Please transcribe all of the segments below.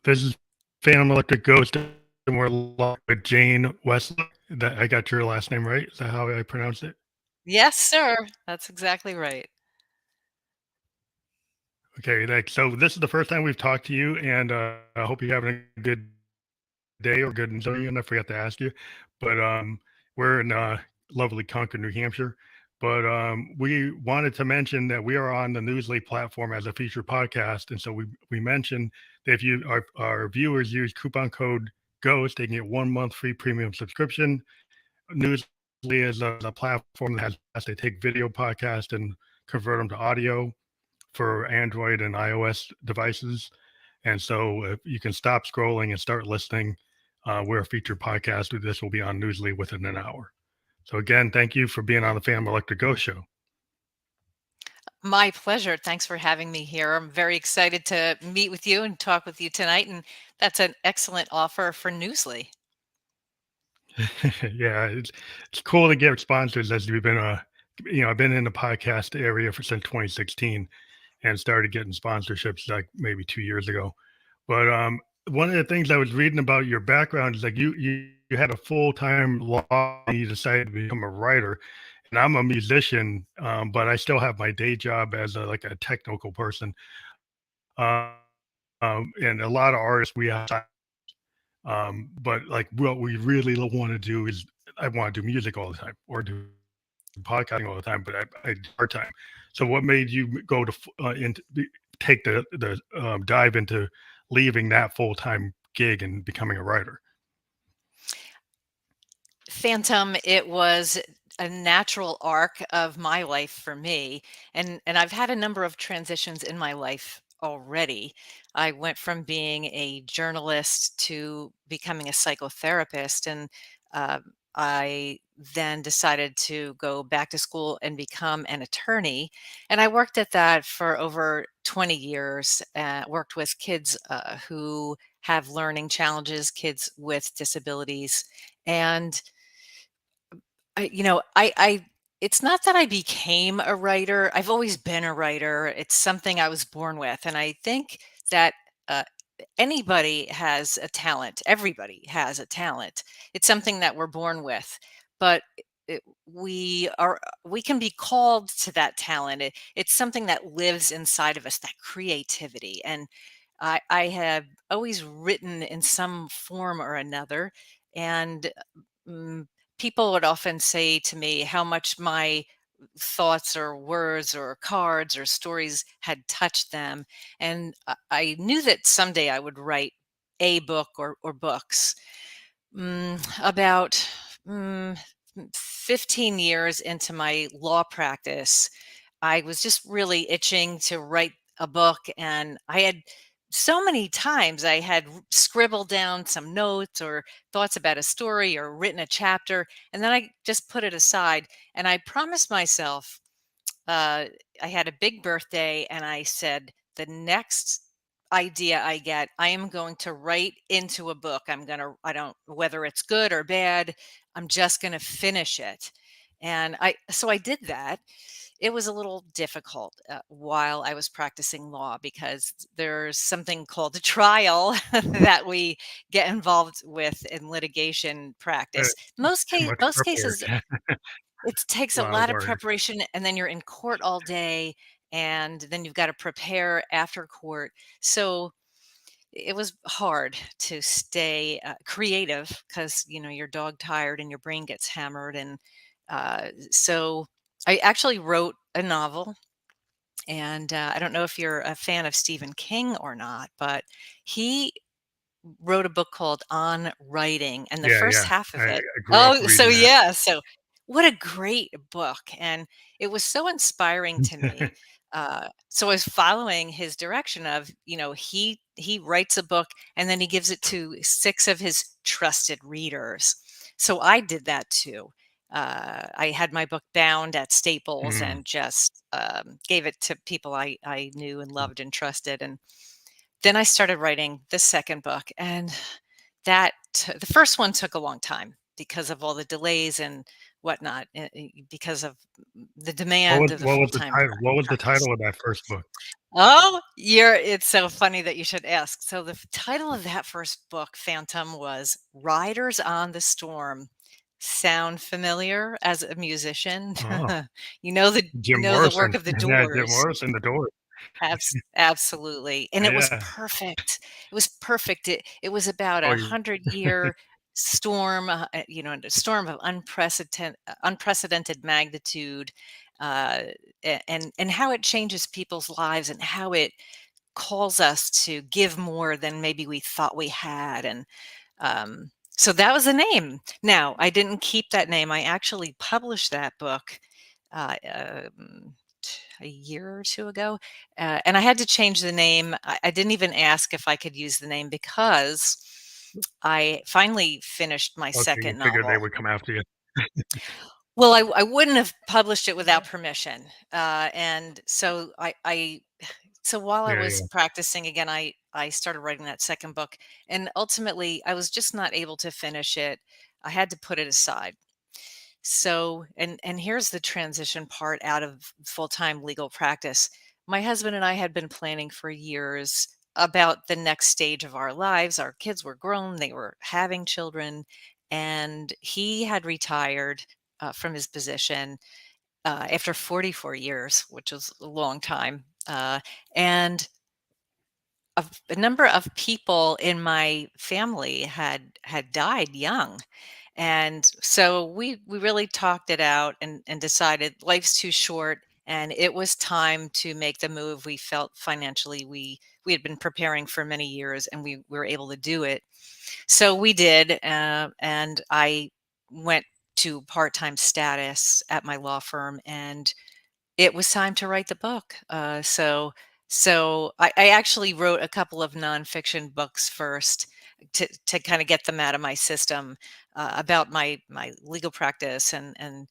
This is Phantom Electric Ghost, and we're live with Jayne Wesler. That I got your last name right? Is that how I pronounce it? Yes, sir. That's exactly right. Okay, so this is the first time we've talked to you, and I hope you're having a good day or good enjoying. And I forgot to ask you, but we're in lovely Concord, New Hampshire. But we wanted to mention that we are on the Newsly platform as a featured podcast, and so we mentioned that if you our viewers use coupon code Ghost, they can get 1 month free premium subscription. Newsly is a platform that has they take video podcasts and convert them to audio for Android and iOS devices. And so if you can stop scrolling and start listening. We're a featured podcast. This will be on Newsly within an hour. So again, thank you for being on the Phantom Electric Ghost Show. My pleasure. Thanks for having me here. I'm very excited to meet with you and talk with you tonight. And that's an excellent offer for Newsly. Yeah, it's cool to get sponsors as we've been I've been in the podcast area since 2016 and started getting sponsorships like maybe 2 years ago. But one of the things I was reading about your background is like you had a full-time law and you decided to become a writer. And I'm a musician, but I still have my day job as a technical person. Um, and a lot of artists we have, but like what we really want to do is I want to do music all the time or do podcasting all the time, but I hard time. So what made you go to take the dive into leaving that full-time gig and becoming a writer? Phantom, it was a natural arc of my life for me. And I've had a number of transitions in my life already. I went from being a journalist to becoming a psychotherapist. And uh, I then decided to go back to school and become an attorney. And I worked at that for over 20 years, worked with kids who have learning challenges, kids with disabilities. And I it's not that I became a writer. I've always been a writer. It's something I was born with. And I think that uh, anybody has a talent. Everybody has a talent. It's something that we're born with. But we can be called to that talent. It's something that lives inside of us, that creativity. And I have always written in some form or another. And mm, people would often say to me how much my thoughts or words or cards or stories had touched them. And I knew that someday I would write a book or books. About mm, 15 years into my law practice, I was just really itching to write a book. And I had so many times I had scribbled down some notes or thoughts about a story or written a chapter, and then I just put it aside. And I promised myself, I had a big birthday, and I said, the next idea I get, I am going to write into a book. I don't, whether it's good or bad, I'm just going to finish it. And so I did that. It was a little difficult while I was practicing law because there's something called a trial that we get involved with in litigation Uh, practice. Too much Most prep cases, work. it takes A a lot of lot of work. preparation, and then you're in court all day, and then you've got to prepare after court. So it was hard to stay creative because you're dog tired and your brain gets hammered. And so I actually wrote a novel. And I don't know if you're a fan of Stephen King or not, but he wrote a book called On Writing, and the Yeah, first yeah. half of it. I grew up Oh, so reading that. yeah, so what a great book, and it was so inspiring to me. So I was following his direction of, he writes a book and then he gives it to 6 of his trusted readers. So I did that too. I had my book bound at Staples Mm. and just gave it to people I knew and loved and trusted. And then I started writing the second book, and the first one took a long time because of all the delays and whatnot, because of the demand of the What was the full-time title? What was the practice. title of that first book? Oh, it's so funny that you should ask. So the title of that first book, Phantom, was Riders on the Storm. Sound familiar as a musician? Oh, You know the Jim work Morrison. of the Yeah, Jim Doors. Morrison, The Doors. Absolutely, and it was Yeah. perfect. It was perfect. It was about Oh, a you 100-year storm, a storm of unprecedented magnitude, uh, and how it changes people's lives and how it calls us to give more than maybe we thought we had, and so that was the name. Now, I didn't keep that name. I actually published that book uh, um, a year or two ago, and I had to change the name. I didn't even ask if I could use the name because I finally finished my okay, you second figured they novel. would come after you. Well, I wouldn't have published it without permission, and so so while I Yeah, was yeah. practicing again, I started writing that second book, and ultimately I was just not able to finish it. I had to put it aside. So, and here's the transition part out of full-time legal practice. My husband and I had been planning for years about the next stage of our lives. Our kids were grown, they were having children, and he had retired from his position after 44 years, which was a long time. And a number of people in my family had died young, and so we really talked it out and decided life's too short, and it was time to make the move. We felt financially we had been preparing for many years, and we were able to do it. So we did, and I went to part-time status at my law firm, and it was time to write the book. So I actually wrote a couple of nonfiction books first to kind of get them out of my system, about my legal practice and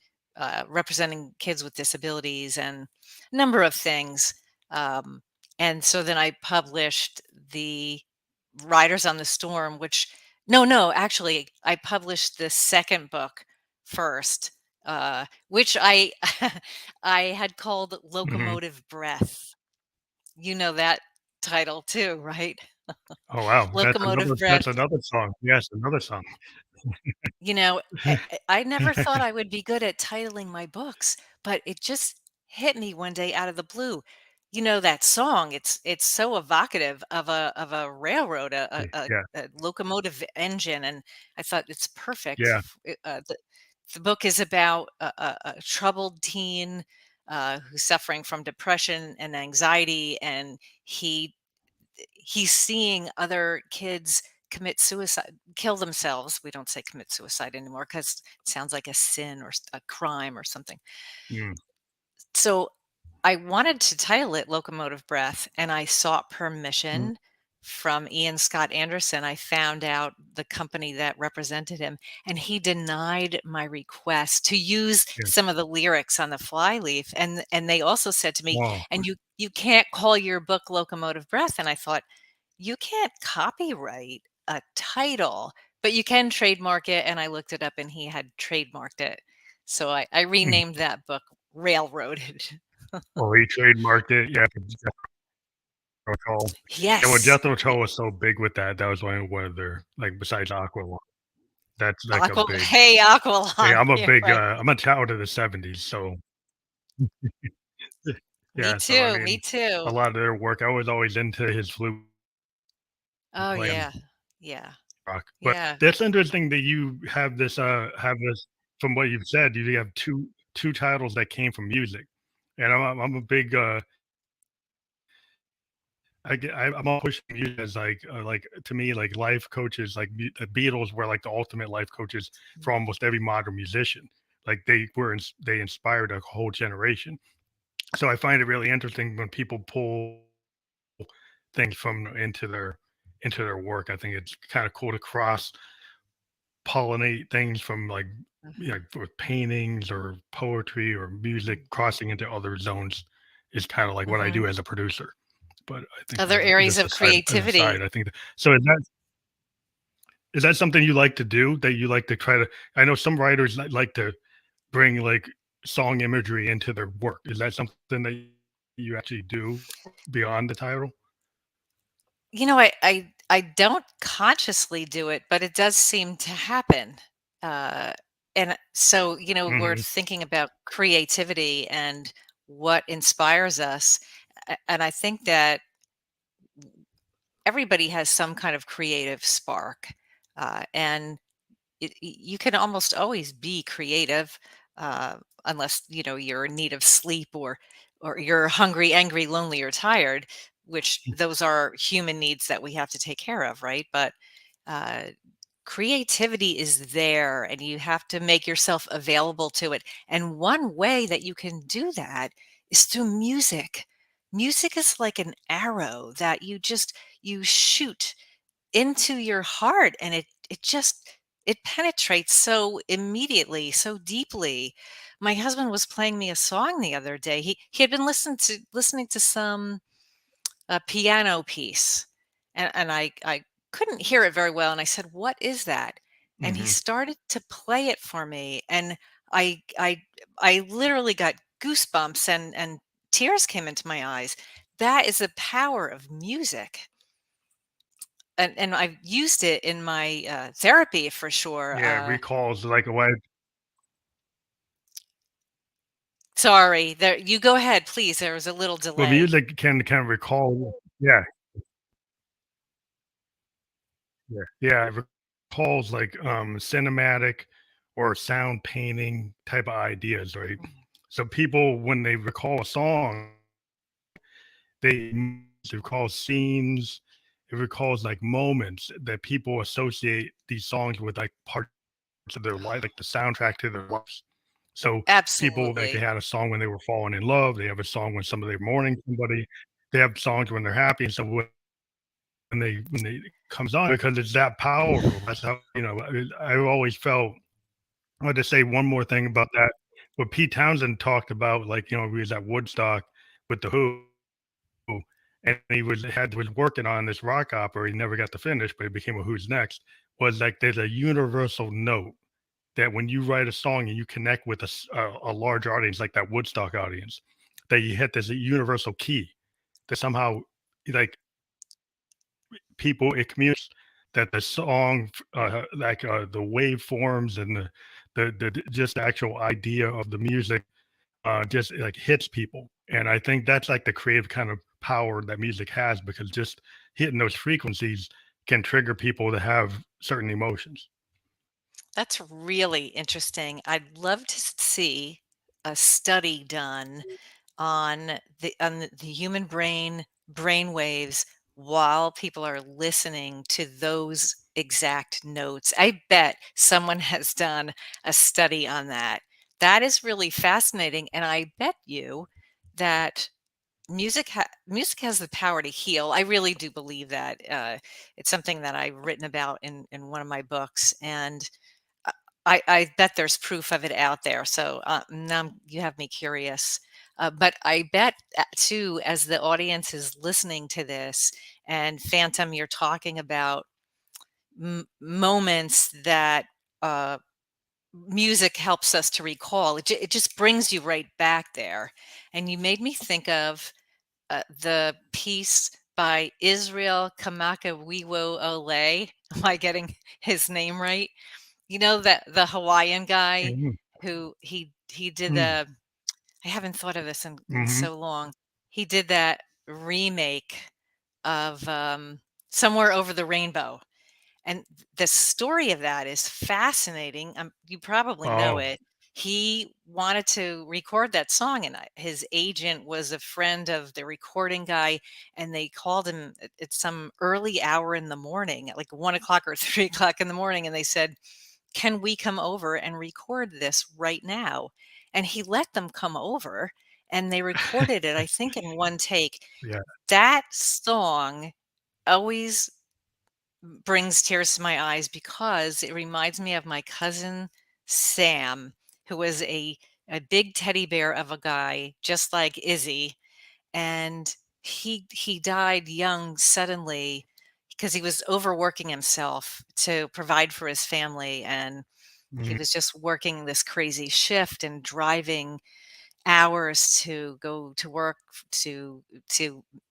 representing kids with disabilities and a number of things. Um, and so then I published the Riders on the Storm, which no, actually, I published the second book first, which I I had called Hmm. Locomotive Breath. You know that title too, right? Oh, wow. Locomotive That's Breath. another song. Yes, another song. You know, I never thought I would be good at titling my books, but it just hit me one day out of the blue. You know that song? It's so evocative of a railroad, Yeah, a locomotive engine, and I thought it's perfect. yeah. The book is about a troubled teen who's suffering from depression and anxiety, and he's seeing other kids commit suicide, kill themselves. We don't say commit suicide anymore because it sounds like a sin or a crime or something. Mm, So I wanted to title it Locomotive Breath, and I sought mm, permission from Ian Scott Anderson. I found out the company that represented him, and he denied my request to use yeah. some of the lyrics on the flyleaf. And they also said to me, Oh, and you can't call your book Locomotive Breath. And I thought, you can't copyright a title, but you can trademark it. And I looked it up, and he had trademarked it. So I mm. renamed that book Railroaded. Oh, he trademarked it. Yeah, Jethro Tull. Yeah, well, Yes. Jethro Tull was so big with that. That was one of their, like, besides Aqualung. That's like a Aqua big. Hey, Yeah, Aqualung. I'm a Yeah, big. right. I'm a child of the '70s, so Me yeah. So I too, me mean, a too. lot of their work. I was always into his flute Oh, playing yeah. Yeah. rock. But Yeah. that's interesting that you have this. From what you've said, you have two titles that came from music, and I'm a big. I'm all pushing music as like to me like life coaches like the Beatles were like the ultimate life coaches for Mm, almost every modern musician. Like they inspired a whole generation. So I find it really interesting when people pull things from into their work. I think it's kind of cool to cross pollinate things from like mhm, with paintings or poetry or music mm, crossing into other zones is kind of like what I mhm. do as a producer. But I think Other areas just of aside as a side, creativity. I think so. Is that something you like to do? That you like to try to? I know some writers like to bring like song imagery into their work. Is that something that you actually do beyond the title? I don't consciously do it, but it does seem to happen. Uh, and so, we're Hmm. thinking about creativity and what inspires us. And I think that everybody has some kind of creative spark. And you can almost always be creative, uh, unless you're in need of sleep, or you're hungry, angry, lonely, or tired, which those are human needs that we have to take care of, right? But uh, creativity is there, and you have to make yourself available to it. And one way that you can do that is through music. Music is like an arrow that you shoot into your heart, and it penetrates so immediately, so deeply. My husband was playing me a song the other day. He had been listening to some a piano piece, and I couldn't hear it very well, and I said, "What is that?" And he Hmm. started to play it for me, and I I I literally got goosebumps, and tears came into my eyes. That is the power of music. And I've used it in my therapy for sure. Yeah, recalls like a way. Sorry, there. You go ahead, please. There was a little Well, delay. music can kind of recall. Yeah, yeah, it recalls like cinematic or sound painting type of ideas, right? Mhm. So people, when they recall a song, they recall scenes. It recalls like moments that people associate these songs with, like parts of their life, like the soundtrack to their lives. So people like they Absolutely. had a song when they were falling in love. They have a song when somebody mourning somebody. They have songs when they're happy. And so when they it comes on because it's that powerful. That's how I always felt. I wanted to say one more thing about that. What Pete Townsend talked about, like he was at Woodstock with the Who, and he was working on this rock opera. He never got to finish, but it became a Who's Next. Was like there's a universal note that when you write a song and you connect with a large audience like that Woodstock audience, that you hit this universal key that somehow like people it communicates that the song the waveforms and the just the actual idea of the music just like hits people. And I think that's like the creative kind of power that music has because just hitting those frequencies can trigger people to have certain emotions. That's really interesting. I'd love to see a study done on the human brain waves while people are listening to those exact notes. I bet someone has done a study on that. That is really fascinating, and I bet you that music has the power to heal. I really do believe that. It's something that I've written about in one of my books, and uh, I bet there's proof of it out there. So now you have me curious. But I bet too, as the audience is listening to this, and Phantom, you're talking about moments that uh, music helps us to recall. It just brings you right back there. And you made me think of the piece by Israel Kamakawiwo Ole. Am I getting his name right? You know that the Hawaiian guy Mhm. who he did Mm. the I haven't thought of this in Mhm. so long. He did that remake of Somewhere Over the Rainbow. And the story of that is fascinating. You probably know Oh. it. He wanted to record that song, and his agent was a friend of the recording guy, and they called him at some early hour in the morning, at like 1 o'clock or 3 o'clock in the morning, and they said, "Can we come over and record this right now?" And he let them come over, and they recorded it, I think, in one take. Yeah. That song always brings tears to my eyes because it reminds me of my cousin Sam, who was a big teddy bear of a guy, just like Izzy, and he died young suddenly because he was overworking himself to provide for his family, and he Mhm. was just working this crazy shift and driving hours to go to work to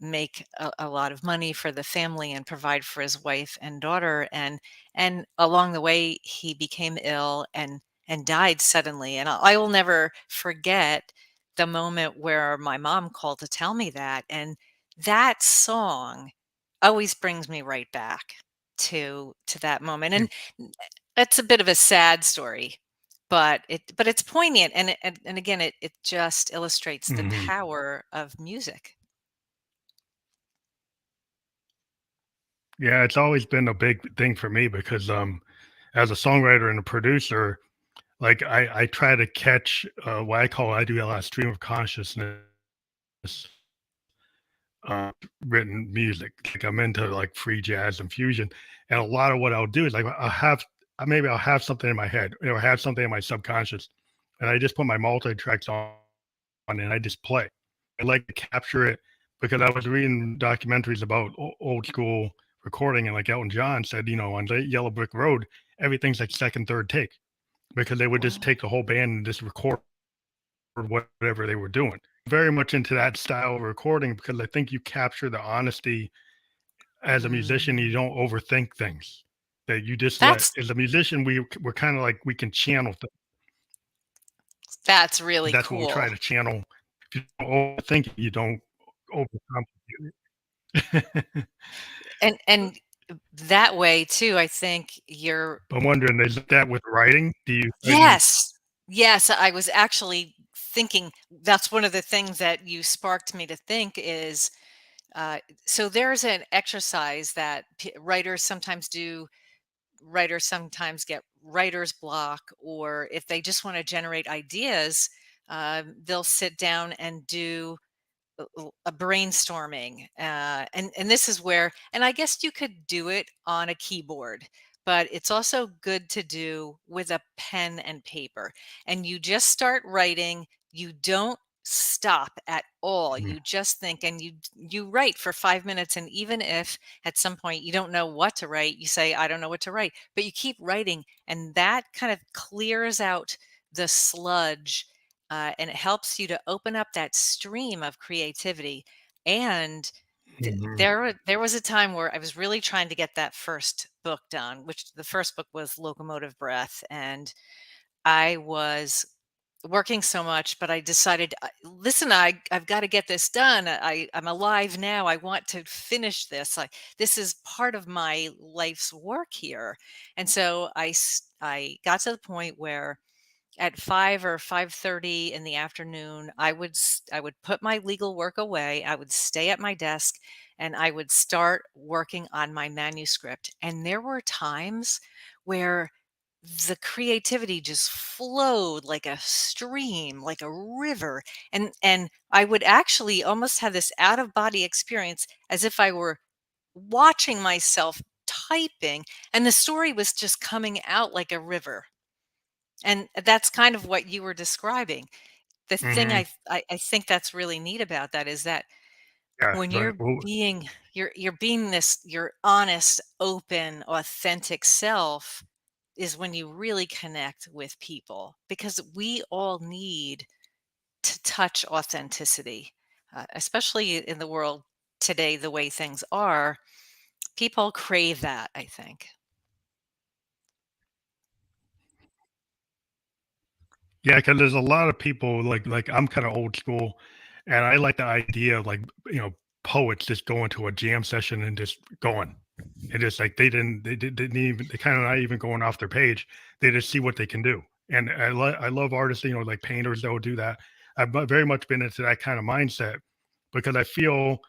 make a lot of money for the family and provide for his wife and daughter, and along the way he became ill and died suddenly, and I will never forget the moment where my mom called to tell me that, and that song always brings me right back to that moment. And it's a bit of a sad story, but it's poignant, and again, it just illustrates the Mhm. power of music. Yeah, it's always been a big thing for me because as a songwriter and a producer, like I try to catch what I do a lot of stream of consciousness uh, written music. Like I'm into like free jazz and fusion, and a lot of what I'll do is like maybe I'll have something in my head or have something in my subconscious, and I just put my multi tracks on and I just play. I like to capture it because I was reading documentaries about old school recording, and like Elton John said, on the Yellow Brick Road, everything's like second, third take because they would just Wow. take the whole band and just record whatever they were doing. Very much into that style of recording because I think you capture the honesty as a musician. You Mm. don't overthink things. That you just let That's as a musician, we're kind of like we can channel things. that's really That's what we try cool. to channel. If you don't overthink it, you don't overcomplicate it. And that way too, I think you're I'm wondering, is that with writing? Do you study? yes. Yes, I was actually thinking that's one of the things that you sparked me to think is, uh, so there's an exercise that writers sometimes get writer's block, or if they just want to generate ideas, they'll sit down and do a brainstorming, and this is where, and I guess you could do it on a keyboard, but it's also good to do with a pen and paper, and you just start writing. You don't stop at all. Mhm, You just think, and you write for 5 minutes, and even if at some point you don't know what to write, you say, I don't know what to write, but you keep writing, and that kind of clears out the sludge, and it helps you to open up that stream of creativity. And mhm, there was a time where I was really trying to get that first book done, which the first book was Locomotive Breath, and I was working so much, but I decided, listen, I've got to get this done. I'm alive now. I want to finish this. This is part of my life's work here. And so I got to the point where at 5 or 5:30 in the afternoon, I would put my legal work away. I would stay at my desk and I would start working on my manuscript. And there were times where the creativity just flowed like a stream, like a river. And I would actually almost have this out of body experience as if I were watching myself typing and the story was just coming out like a river. And that's kind of what you were describing. The thing mhm. I think that's really neat about that is that Yeah, when but you're being this your honest, open, authentic self is when you really connect with people, because we all need to touch authenticity, especially in the world today, the way things are. People crave that, I think. yeah, because there's a lot of people like I'm kind of old school, and I like the idea of like poets just going to a jam session and just going. It just like didn't even they kind of not even going off their page. They just see what they can do, and I love artists, like painters that will do that. Very much been into that kind of mindset because I feel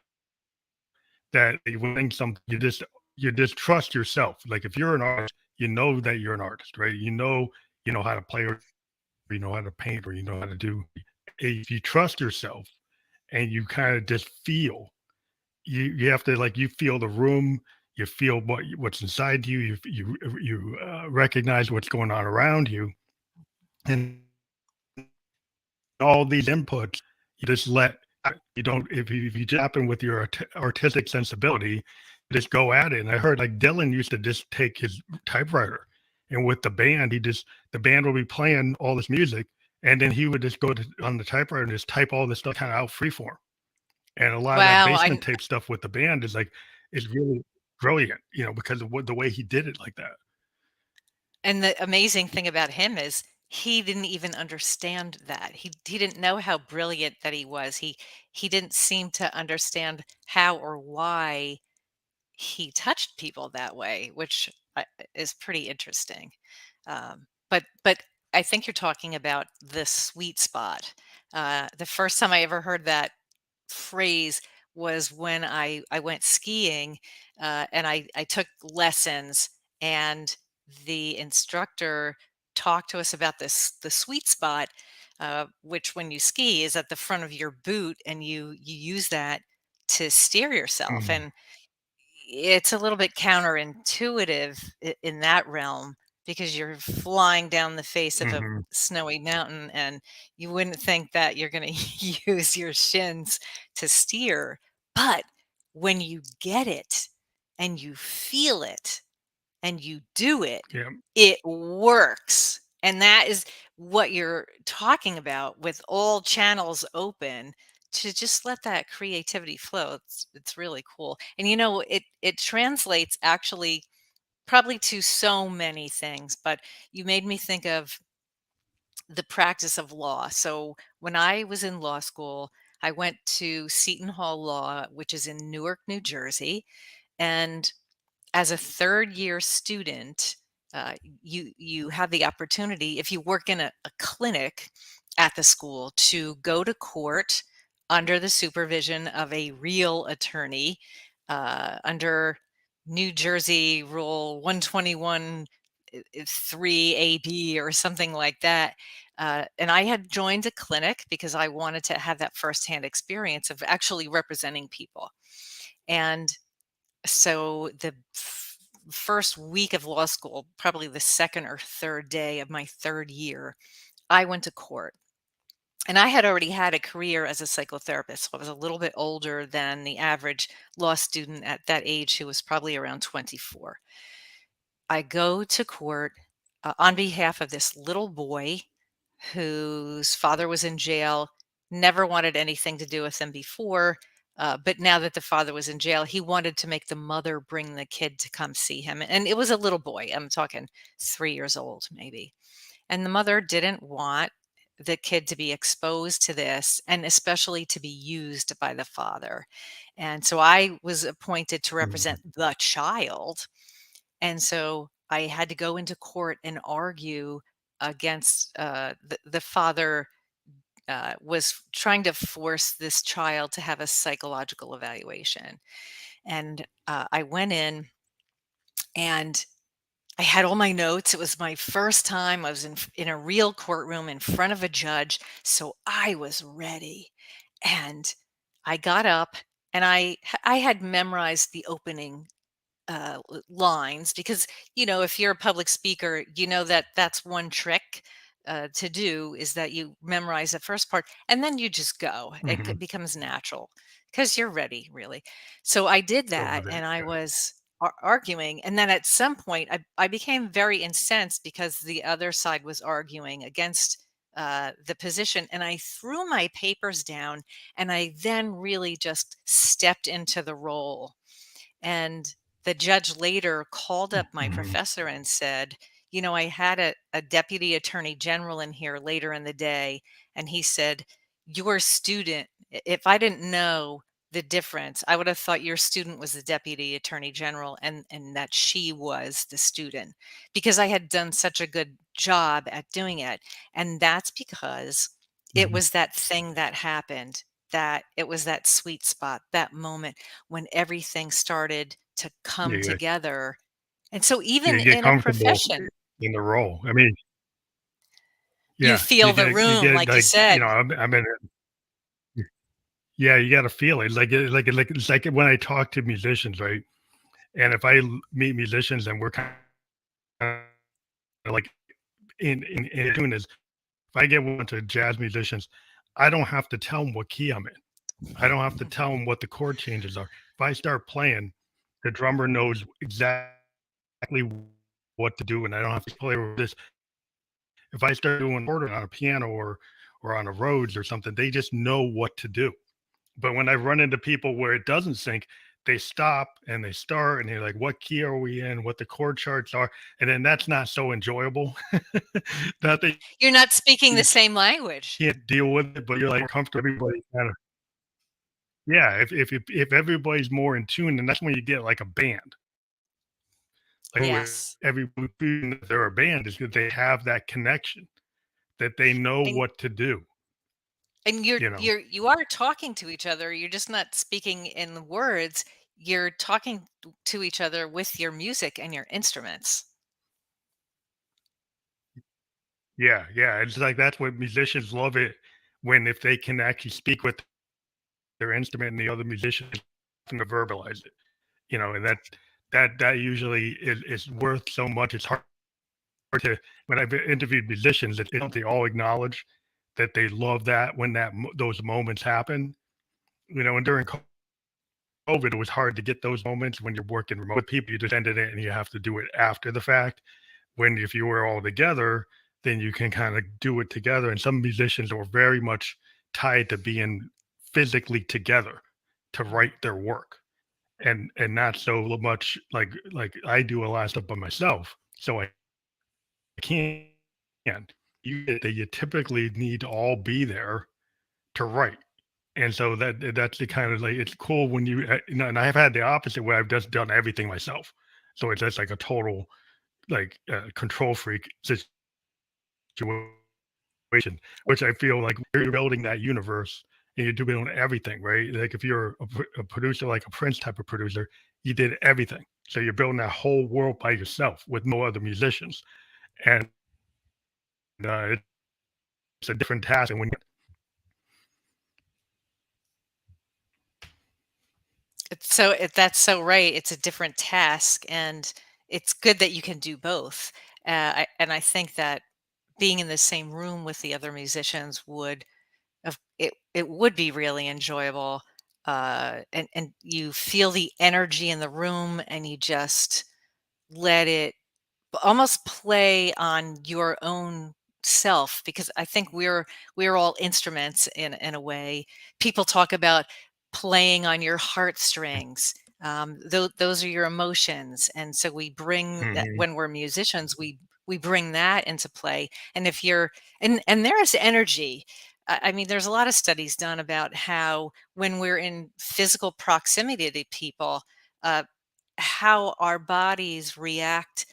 that when something you just trust yourself. Like if you're an artist, you know that you're an artist, right? You know how to play or you know how to paint or you know how to do. If you trust yourself and you kind of just feel, you have to like you feel the room, you feel what's inside you, you recognize what's going on around you, and all these inputs, you just let you don't if you just happen with your artistic sensibility, just go at it. And I heard like Dylan used to just take his typewriter And with the band, the band will be playing all this music, and then he would just go on the typewriter and just type all this stuff kind of out freeform. And a lot of that Wow, basement tape stuff with the band is really brilliant, because of the way he did it like that. and the amazing thing about him is he didn't even understand that. He didn't know how brilliant that he was. He didn't seem to understand how or why he touched people that way, which is pretty interesting. But I think you're talking about the sweet spot. The first time I ever heard that phrase was when I went skiing, and I took lessons, and the instructor talked to us about the sweet spot, which when you ski is at the front of your boot, and you use that to steer yourself. Mhm, And it's a little bit counterintuitive in that realm, because you're flying down the face of a mhm, snowy mountain, and you wouldn't think that you're going to use your shins to steer. But when you get it and you feel it and you do it, yeah, it works. And that is what you're talking about, with all channels open, to just let that creativity flow. It's really cool. And it translates actually probably to so many things, but you made me think of the practice of law. So when I was in law school, I went to Seton Hall Law, which is in Newark, New Jersey. And as a third year student, you have the opportunity, if you work in a clinic at the school, to go to court under the supervision of a real attorney, under New Jersey Rule 121 3AB or something like that. And I had joined a clinic because I wanted to have that firsthand experience of actually representing people. And so the first week of law school, probably the second or third day of my third year, I went to court. And I had already had a career as a psychotherapist. So I was a little bit older than the average law student at that age, who was probably around 24. I go to court on behalf of this little boy whose father was in jail, never wanted anything to do with him before. But now that the father was in jail, he wanted to make the mother bring the kid to come see him. And it was a little boy. I'm talking 3 years old, maybe. And the mother didn't want the kid to be exposed to this, and especially to be used by the father. And so I was appointed to mhm, represent the child. And so I had to go into court and argue against the father. Was trying to force this child to have a psychological evaluation. And I went in, and I had all my notes. It was my first time. I was in a real courtroom in front of a judge. So I was ready. And I got up, and I had memorized the opening lines, because if you're a public speaker, that that's one trick to do, is that you memorize the first part and then you just go. mhm. Becomes natural because you're ready, really. So I did Go that, with it. and I Yeah. was arguing, and then at some point I became very incensed because the other side was arguing against the position, and I threw my papers down, and I then really just stepped into the role. And the judge later called up my Mhm, professor and said, I had a deputy attorney general in here later in the day, and he said, your student, if I didn't know the difference, I would have thought your student was the deputy attorney general, and that she was the student, because I had done such a good job at doing it. And that's because it mhm. was that thing that happened, that it was that sweet spot, that moment when everything started to Yeah, come yeah, together. And so yeah, even you get in a comfortable profession, in the role. I mean, you yeah, feel the you room, get like you like, said. I've been yeah, you gotta feel it. It's like when I talk to musicians, right? And if I meet musicians and we're kind of like in tune is, if I get one to jazz musicians, I don't have to tell them what key I'm in. I don't have to tell them what the chord changes are. If I start playing, the drummer knows exactly what to do, and I don't have to play with this. If I start doing order on a piano or on a Rhodes or something, they just know what to do. But when I run into people where it doesn't sync, they stop and they start and they're like, "What key are we in? What the chord charts are?" And then that's not so enjoyable. That they You're not speaking the you same language. can't deal with it, but you're like comfortable. Everybody kind of yeah. If everybody's more in tune, then that's when you get like a band. Like with Yes. every they're a band is that they have that connection that they know And what to do. and you're You know. you're you are talking to each other. You're just not speaking in words. You're talking to each other with your music and your instruments. Yeah, yeah. It's like that's what musicians love it when if they can actually speak with their instrument and the other musicians to verbalize it. And that usually is worth so much. It's hard to when I've interviewed musicians, they all acknowledge that they love that when those moments happen. And during COVID, it was hard to get those moments when you're working remote with people. You just ended it and you have to do it after the fact. When if you were all together, then you can kind of do it together. And some musicians are very much tied to being physically together to Mm. write their work and not so much like I do a lot of stuff by myself. So I can't you typically need to all be there to write. And so that's the kind of like it's cool when and I've had the opposite where I've just done everything myself. So it's just like a total like control freak situation, which I feel like you're building that universe and you're doing everything, right? Like if you're a producer, like a Prince type of producer, you did everything. So you're building that whole world by yourself with no other musicians. And it's a different task. And when That's so right. It's a different task, and it's good that you can do both. And I think that being in the same room with the other musicians it would be really enjoyable. And you feel the energy in the room, and you just let it almost play on your own self, because I think we're all instruments in a way. People talk about playing on your heartstrings. Those are your emotions, and so we bring that Mhm. when we're musicians. We bring that into play. And if you're and there is energy. I mean, there's a lot of studies done about how when we're in physical proximity to people, uh, how our bodies react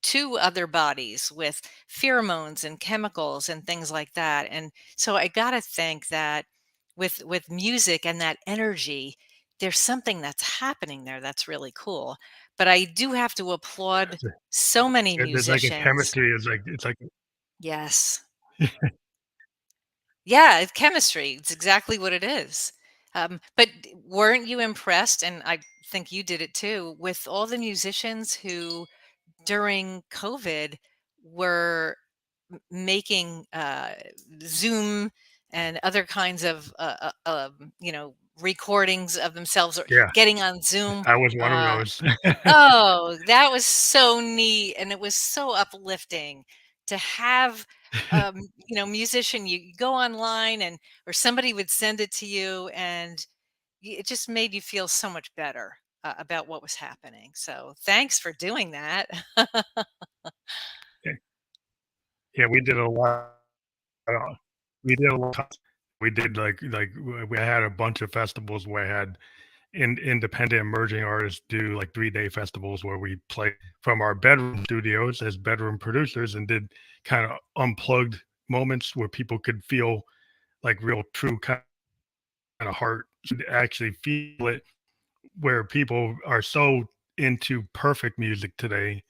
to other bodies with pheromones and chemicals and things like that. And so I got to think that with music and that energy, there's something that's happening there that's really cool. But I do have to applaud so many There's like a musicians. chemistry. It's like Yes. Yeah, it's chemistry. It's exactly what it is. But weren't you impressed? And I think you did it too, with all the musicians who during COVID were making Zoom and other kinds of recordings of themselves, or yeah. getting on Zoom. I was one of Uh, those. oh, that was so neat, and it was so uplifting to have musician. You go online, and or somebody would send it to you, and it just made you feel so much better about what was happening. So thanks for doing that. Yeah, we did a lot. Uh, we did a lot. We did we had a bunch of festivals where I had independent emerging artists do like 3-day festivals where we play from our bedroom studios as bedroom producers and did kind of unplugged moments where people could feel like real true kind of heart actually feel it, where people are so into perfect music today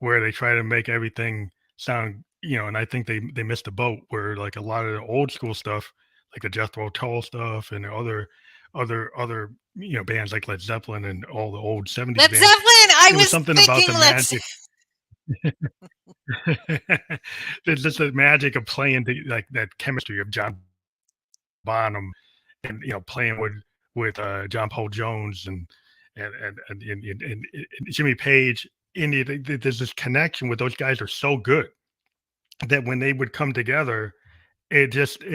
where they try to make everything sound, and I think they missed the boat where like a lot of the old school stuff, like the Jethro Tull stuff and the other bands like Led Zeppelin and all the old 70s Led bands. Zeppelin. I It was was something about thinking the magic. There's just the magic of playing like that chemistry of John Bonham and playing with John Paul Jones and Jimmy Page. There's this connection with those guys are so good that when they would come together, it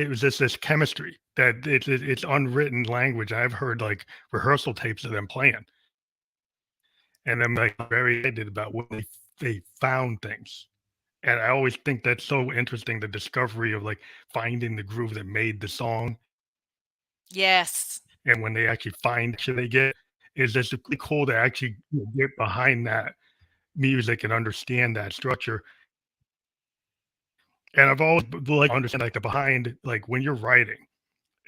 was just this chemistry that it's unwritten language. I've heard like rehearsal tapes of them playing, and I'm like very excited about when they found things. And I always think that's so interesting, the discovery of like finding the groove that made the song. Yes. And when they actually find shit they get, is just really cool to actually get behind that music and understand that structure. And I've always like understand like the behind, like when you're writing.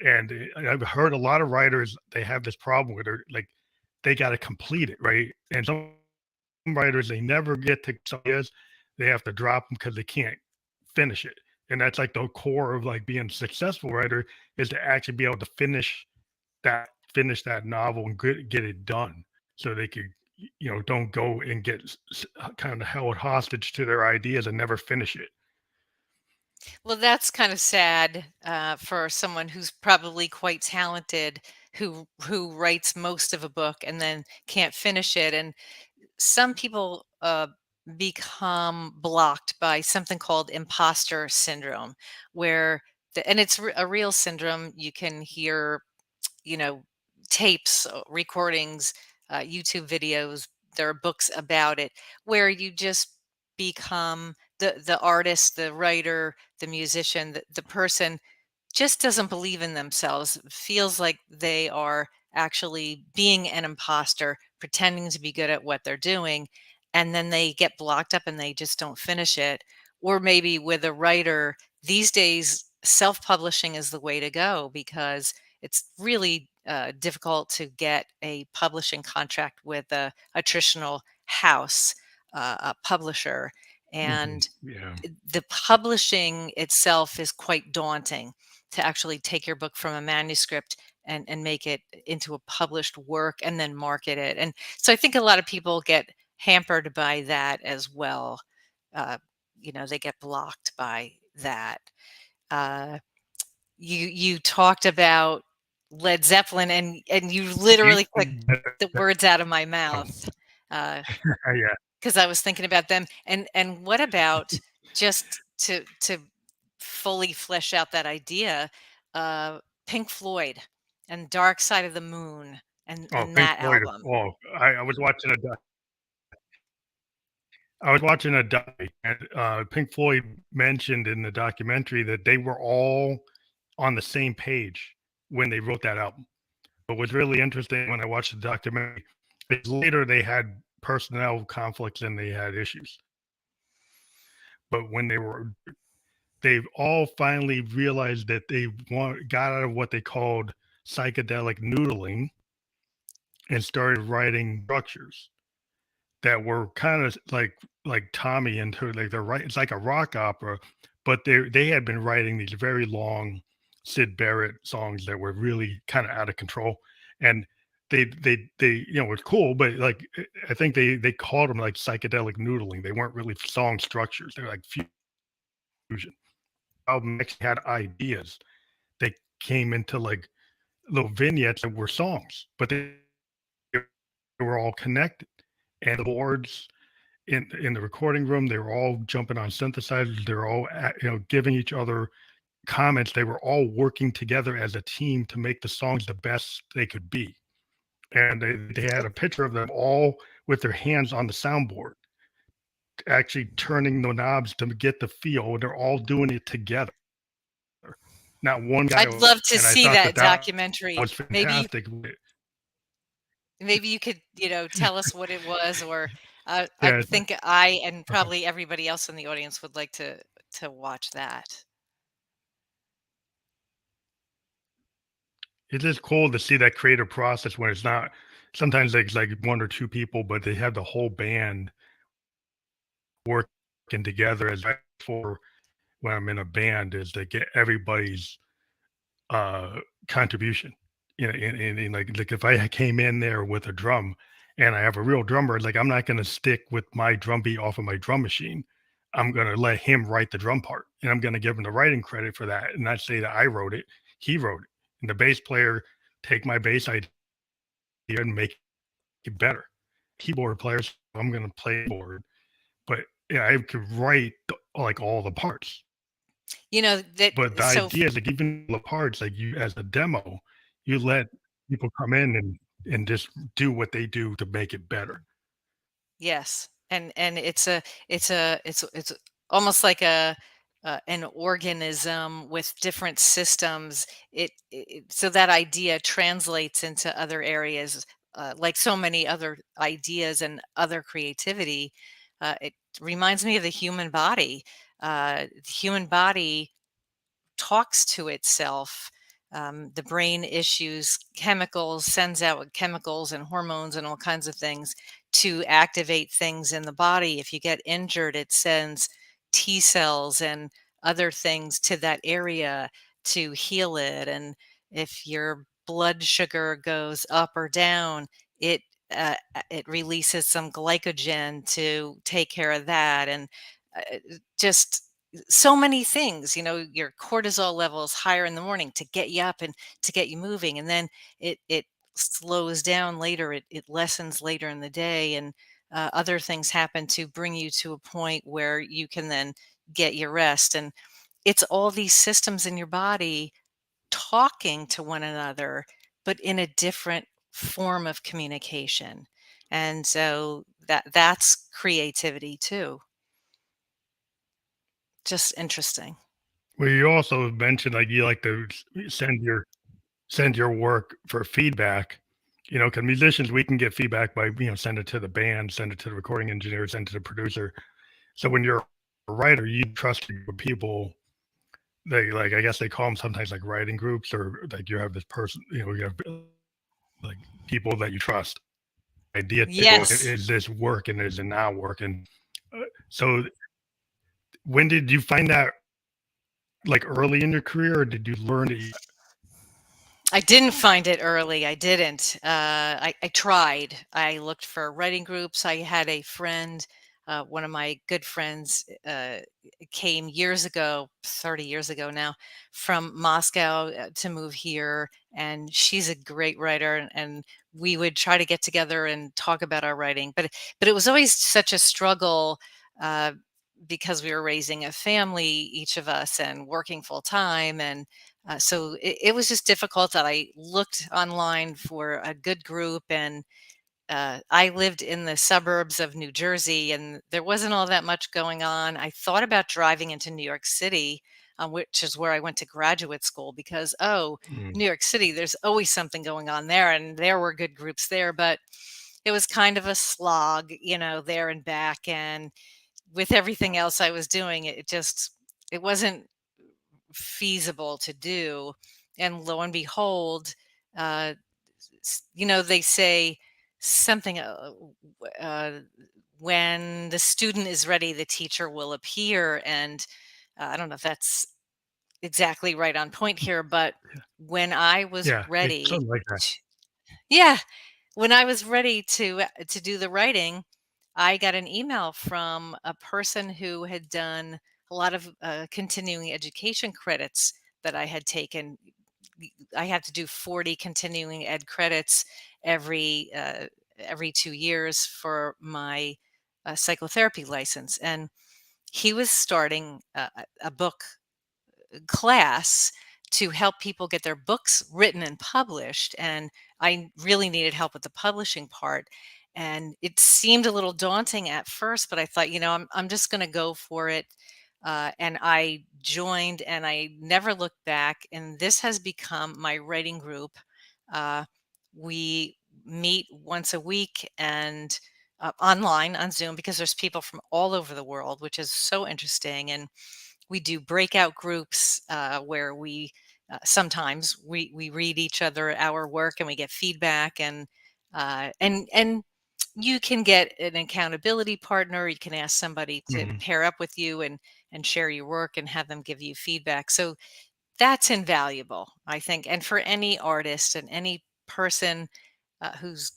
And I've heard a lot of writers, they have this problem where they're like, they got to complete it, right? And some writers, they never get to some ideas. They have to drop them because they can't finish it. And that's like the core of like being a successful writer is to actually be able to finish that novel and get it done so they could, don't go and get kind of held hostage to their ideas and never finish it. Well, that's kind of sad for someone who's probably quite talented, who writes most of a book and then can't finish it. And some people become blocked by something called imposter syndrome, where and it's a real syndrome. You can hear, you know, tapes, recordings, YouTube videos. There are books about it where you just become the artist, the writer, the musician, the person just doesn't believe in themselves, feels like they are actually being an imposter, pretending to be good at what they're doing, and then they get blocked up and they just don't finish it. Or maybe with a writer, these days, self-publishing is the way to go because it's really difficult to get a publishing contract with a traditional house, a publisher. Mhm. And Yeah. the publishing itself is quite daunting to actually take your book from a manuscript and make it into a published work and then market it. And so I think a lot of people get hampered by that as well. Uh, they get blocked by that. Uh, you talked about Led Zeppelin and you literally took the words out of my Oh, mouth. Uh, yeah. because I was thinking about them. And what about just to fully flesh out that idea, Pink Floyd and Dark Side of the Moon Oh, and Pink that Floyd. album. Oh, I was watching a doc, and Pink Floyd mentioned in the documentary that they were all on the same page when they wrote that album. But what's really interesting when I watched the documentary is later they had personnel conflicts and they had issues. But when they've all finally realized that they got out of what they called psychedelic noodling and started writing structures that were kind of like Tommy into like they're right. It's like a rock opera, but they had been writing these very long Sid Barrett songs that were really kind of out of control, and they it's cool, but like I think they called them like psychedelic noodling. They weren't really song structures. They're like fusion. Album actually had ideas. They came into like little vignettes that were songs, but they were all connected, and the boards in the recording room, they were all jumping on synthesizers. They're all giving each other comments. They were all working together as a team to make the songs the best they could be. And they had a picture of them all with their hands on the soundboard, actually turning the knobs to get the feel. They're all doing it together, not one guy. I'd love to And I see thought that that documentary. was fantastic. Maybe you could, tell us what it was, or I Yeah, think I and probably everybody else in the audience would like to watch that. it's just cool to see that creative process when it's not. Sometimes it's like one or two people, but they have the whole band working together as for when I'm in a band is to get everybody's uh contribution. And like if I came in there with a drum and I have a real drummer, like I'm not gonna stick with my drum beat off of my drum machine. I'm gonna let him write the drum part and I'm gonna give him the writing credit for that and not say that I wrote it, he wrote it. And the bass player take my bass idea and make it better. Keyboard players, I'm going to play board, but yeah, I could write like all the parts. You know that But the so idea is like even the parts, like you as a demo, you let people come in and just do what they do to make it better. Yes, and it's almost like a an organism with different systems. So that idea translates into other areas, like so many other ideas and other creativity. It reminds me of the human body. The human body talks to itself. The brain issues chemicals, sends out chemicals and hormones and all kinds of things to activate things in the body. If you get injured, it sends T cells and other things to that area to heal it. And if your blood sugar goes up or down, it it releases some glycogen to take care of that. And just so many things, your cortisol levels higher in the morning to get you up and to get you moving, and then it slows down later, it lessens later in the day, and other things happen to bring you to a point where you can then get your rest. And it's all these systems in your body talking to one another, but in a different form of communication. And so that's creativity too. Just interesting. Well, you also mentioned like you like to send your work for feedback. You know, because musicians we can get feedback by send it to the band, send it to the recording engineer, send it to the producer. So when you're a writer, you trust your people. They like I guess they call them sometimes like writing groups or like you have this person, you have like people that you trust. Idea table Yes. is this working? Is it not working? So when did you find that like early in your career, or did you learn it? I didn't find it early. I didn't. I tried. I looked for writing groups. I had a friend, one of my good friends, came years ago, 30 years ago now, from Moscow to move here. And she's a great writer. And we would try to get together and talk about our writing. But it was always such a struggle. Because we were raising a family, each of us, and working full time. And so it was just difficult that I looked online for a good group. And I lived in the suburbs of New Jersey, and there wasn't all that much going on. I thought about driving into New York City, which is where I went to graduate school, because, oh, Mm, New York City, there's always something going on there. And there were good groups there. But it was kind of a slog, there and back. And with everything else I was doing, it wasn't feasible to do. And lo and behold, uh, they say something, uh, when the student is ready, the teacher will appear. And I don't know if that's exactly right on point here, but when I was yeah, it's ready, something like that. yeah, when I was ready to do the writing, I got an email from a person who had done a lot of continuing education credits that I had taken. I had to do 40 continuing ed credits every uh, every 2 years for my psychotherapy license, and he was starting a book class to help people get their books written and published. And I really needed help with the publishing part. And it seemed a little daunting at first, but I thought, I'm just going to go for it. And I joined, and I never looked back. And this has become my writing group. We meet once a week, and online on Zoom, because there's people from all over the world, which is so interesting. And we do breakout groups where we sometimes we read each other our work, and we get feedback. And you can get an accountability partner. You can ask somebody to Mhm. pair up with you and share your work and have them give you feedback. So that's invaluable, I think. And for any artist and any person who's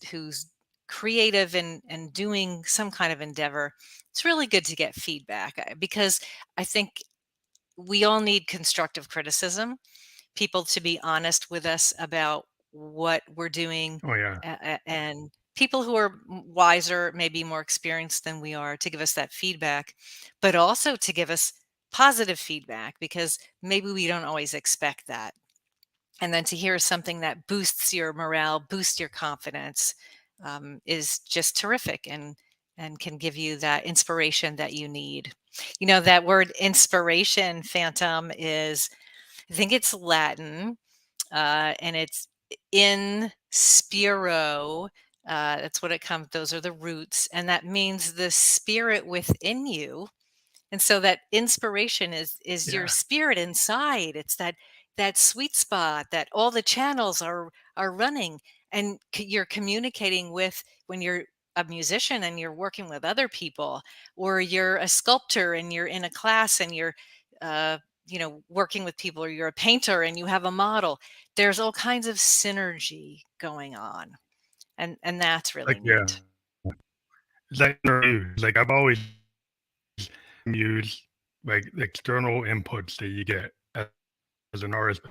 creative and doing some kind of endeavor, it's really good to get feedback, because I think we all need constructive criticism, people to be honest with us about what we're doing, Oh yeah, and people who are wiser, maybe more experienced than we are, to give us that feedback, but also to give us positive feedback, because maybe we don't always expect that. And then to hear something that boosts your morale, boosts your confidence, is just terrific, and can give you that inspiration that you need. That word inspiration, Phantom, is, I think it's Latin, and it's in spiro. That's what it comes. Those are the roots, and that means the spirit within you. And so that inspiration is your Yeah. spirit inside. It's that sweet spot that all the channels are running, and you're communicating with, when you're a musician and you're working with other people, or you're a sculptor and you're in a class and you're uh, working with people, or you're a painter and you have a model. There's all kinds of synergy going on, and that's really Like, yeah. neat. It's like interviews. Like, I've always used like the external inputs that you get as an artist,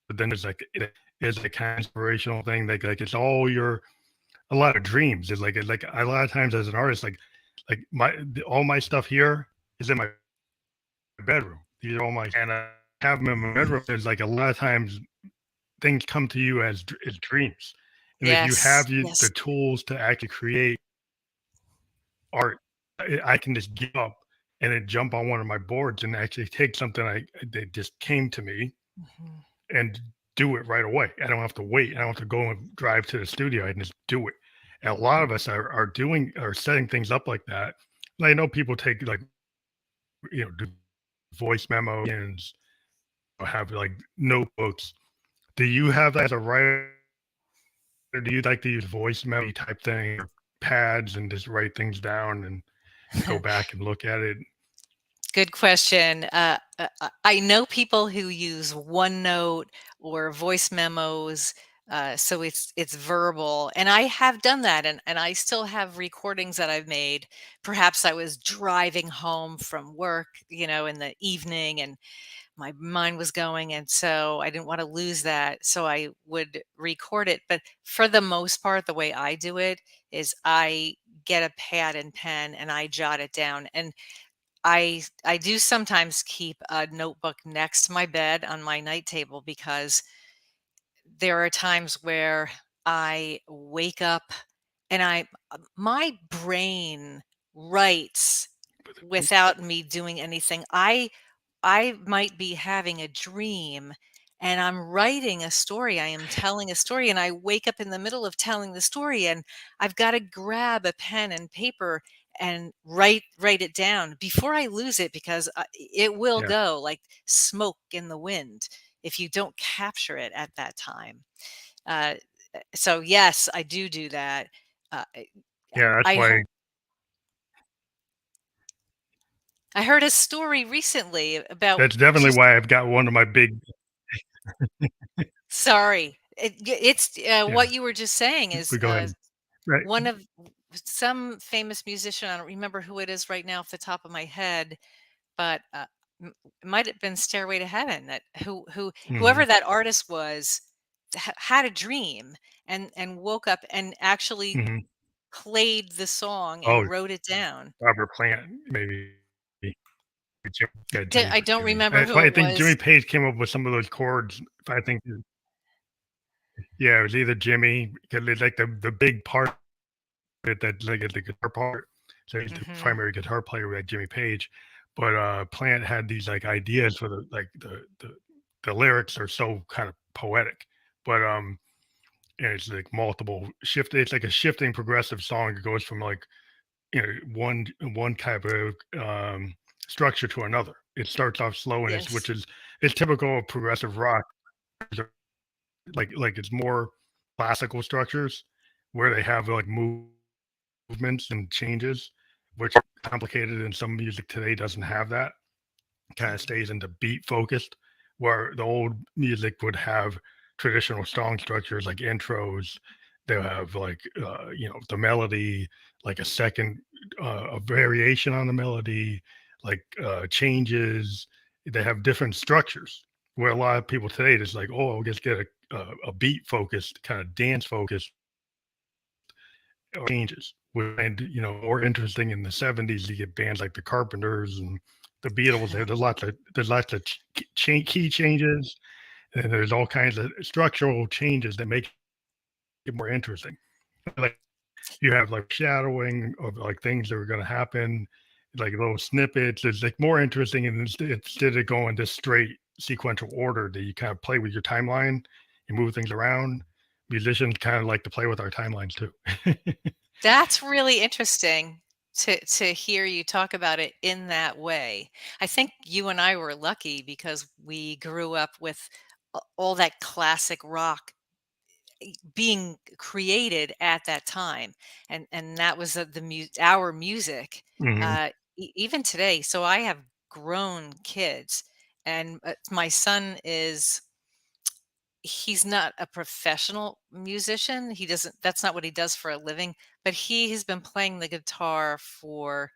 but then it's like it is a kind of inspirational thing. Like it's all a lot of dreams. It's like a lot of times as an artist, like all my stuff here is in my bedroom. These are all my, and I have them in my bedroom. There's like a lot of times things come to you as dreams, and if you Yes, have the yes. tools to actually create art, I can just give up and then jump on one of my boards and actually take something that just came to me Mhm. and do it right away. I don't have to wait. I don't have to go and drive to the studio. I can just do it. And a lot of us are setting things up like that. And I know people take like do voice memos and have like notebooks. Do you have that as a writer? Do you like to use voice memo type thing, or pads, and just write things down and go back and look at it? Good question. I know people who use OneNote or voice memos, so it's verbal, and I have done that, and I still have recordings that I've made. Perhaps I was driving home from work, in the evening, and my mind was going, and so I didn't want to lose that, so I would record it. But for the most part, the way I do it is I get a pad and pen and I jot it down. And I do sometimes keep a notebook next to my bed on my night table, because there are times where I wake up and my brain writes without me doing anything. I might be having a dream and I'm writing a story. I am telling a story, and I wake up in the middle of telling the story, and I've got to grab a pen and paper and write it down before I lose it, because it will Yeah, go like smoke in the wind if you don't capture it at that time. Uh, so yes, I do that. Uh, yeah. That's I why. heard I heard a story recently about That's definitely just why I've got one of my big. sorry. It's Yeah, what you were just saying is we go ahead. Right. one of some famous musician. I don't remember who it is right now off the top of my head, but it might have been Stairway to Heaven. That Hmm. whoever that artist was had a dream, and woke up and actually Hmm. played the song Oh, and wrote it down. Robert Plant, maybe. Yeah, I don't Jimmy. remember who I it think Jimmy was. Page came up with some of those chords. I think, yeah, it was either Jimmy, because it's like the big part of it, that like the guitar part. So he's the Hmm. primary guitar player with Jimmy Page, but Plant had these like ideas for the lyrics are so kind of poetic, but and it's like multiple shift. It's like a shifting progressive song. It goes from like one type of structure to another. It starts off slow and Yes. it's typical of progressive rock. Like it's more classical structures where they have like movements and changes, which are complicated, and some music today doesn't have that. Kind of Mhm. stays into beat focused, where the old music would have traditional song structures like intros. They'll have like the melody, like a second a variation on the melody, like changes. They have different structures. Where a lot of people today just like, oh, I'll just get a beat focused, kind of dance focused, changes. And more interesting in the '70s, you get bands like the Carpenters and the Beatles. There's lots of key changes, and there's all kinds of structural changes that make it more interesting. Like you have like shadowing of like things that are going to happen, like little snippets. It's like more interesting, and instead of going this straight sequential order that you kind of play with your timeline and move things around. Musicians kind of like to play with our timelines too. That's really interesting to hear you talk about it in that way. I think you and I were lucky because we grew up with all that classic rock being created at that time, and that was our music. Hmm. Even today, so I have grown kids, and my son is he's not a professional musician. He doesn't That's not what he does for a living, but he has been playing the guitar for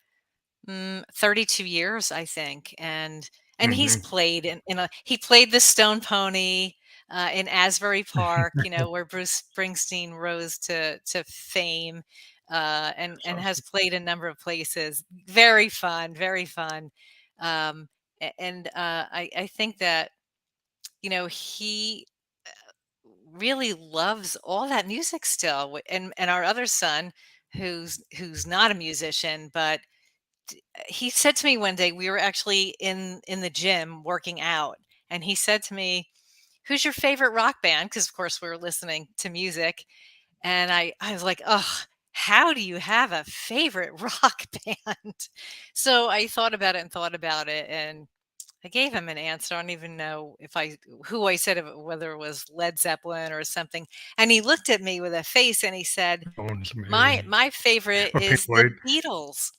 32 years, I think. And he's Hmm. played he played the Stone Pony in Asbury Park, where Bruce Springsteen rose to fame, and So, has played a number of places. Very fun, very fun. And I think that he really loves all that music still. And our other son, who's not a musician, but he said to me one day, we were actually in the gym working out, and he said to me, "Who's your favorite rock band?" Because of course we were listening to music, and I was like, "Oh, how do you have a favorite rock band?" So I thought about it and thought about it, and I gave him an answer. I don't even know who I said it, whether it was Led Zeppelin or something. And he looked at me with a face and he said, Bones "My maybe, my favorite or Pink is the Floyd. Beatles."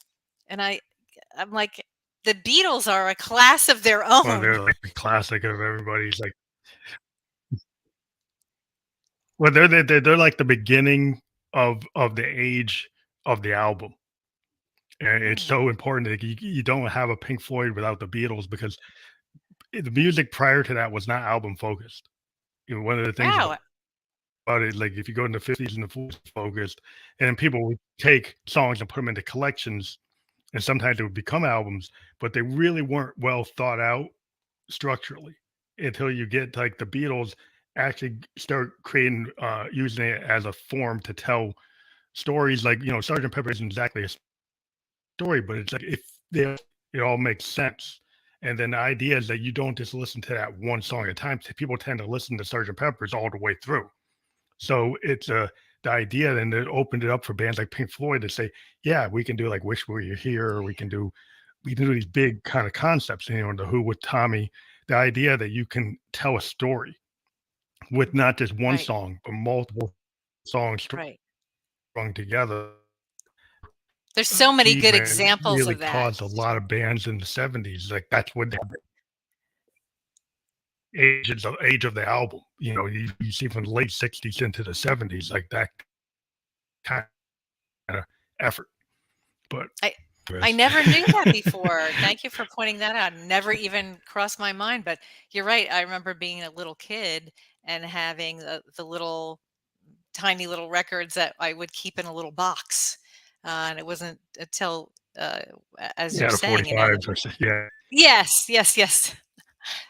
And I'm like, "The Beatles are a class of their Well, own." they're like the classic of everybody's like. Well, they're like the beginning of the age of the album, and it's Mm. so important that you don't have a Pink Floyd without the Beatles because the music prior to that was not album focused. One of the things Wow. about it, like if you go in the '50s and the '40s focused, and then people would take songs and put them into collections, and sometimes they would become albums, but they really weren't well thought out structurally until you get like the Beatles actually start creating using it as a form to tell stories. Like Sergeant Pepper isn't exactly a story, but it's like if they it all makes sense. And then the idea is that you don't just listen to that one song at a time. People tend to listen to Sergeant Pepper's all the way through. So it's the idea, and it opened it up for bands like Pink Floyd to say, yeah, we can do like "Wish We Were Here," or we can do these big kind of concepts. The Who with Tommy. The idea that you can tell a story with not just one Right, song, but multiple songs right. strung together. There's so many good Achievement examples really of that. caused a lot of bands in the '70s. Like that's what the age of the album. You see from the late '60s into the '70s, like that kind of effort. But I I Chris. never knew that before. Thank you for pointing that out. Never even crossed my mind, but you're right. I remember being a little kid and having the little tiny little records that I would keep in a little box. And it wasn't until, as you're Yeah, the saying, 45s or so, yeah. yes, yes, yes.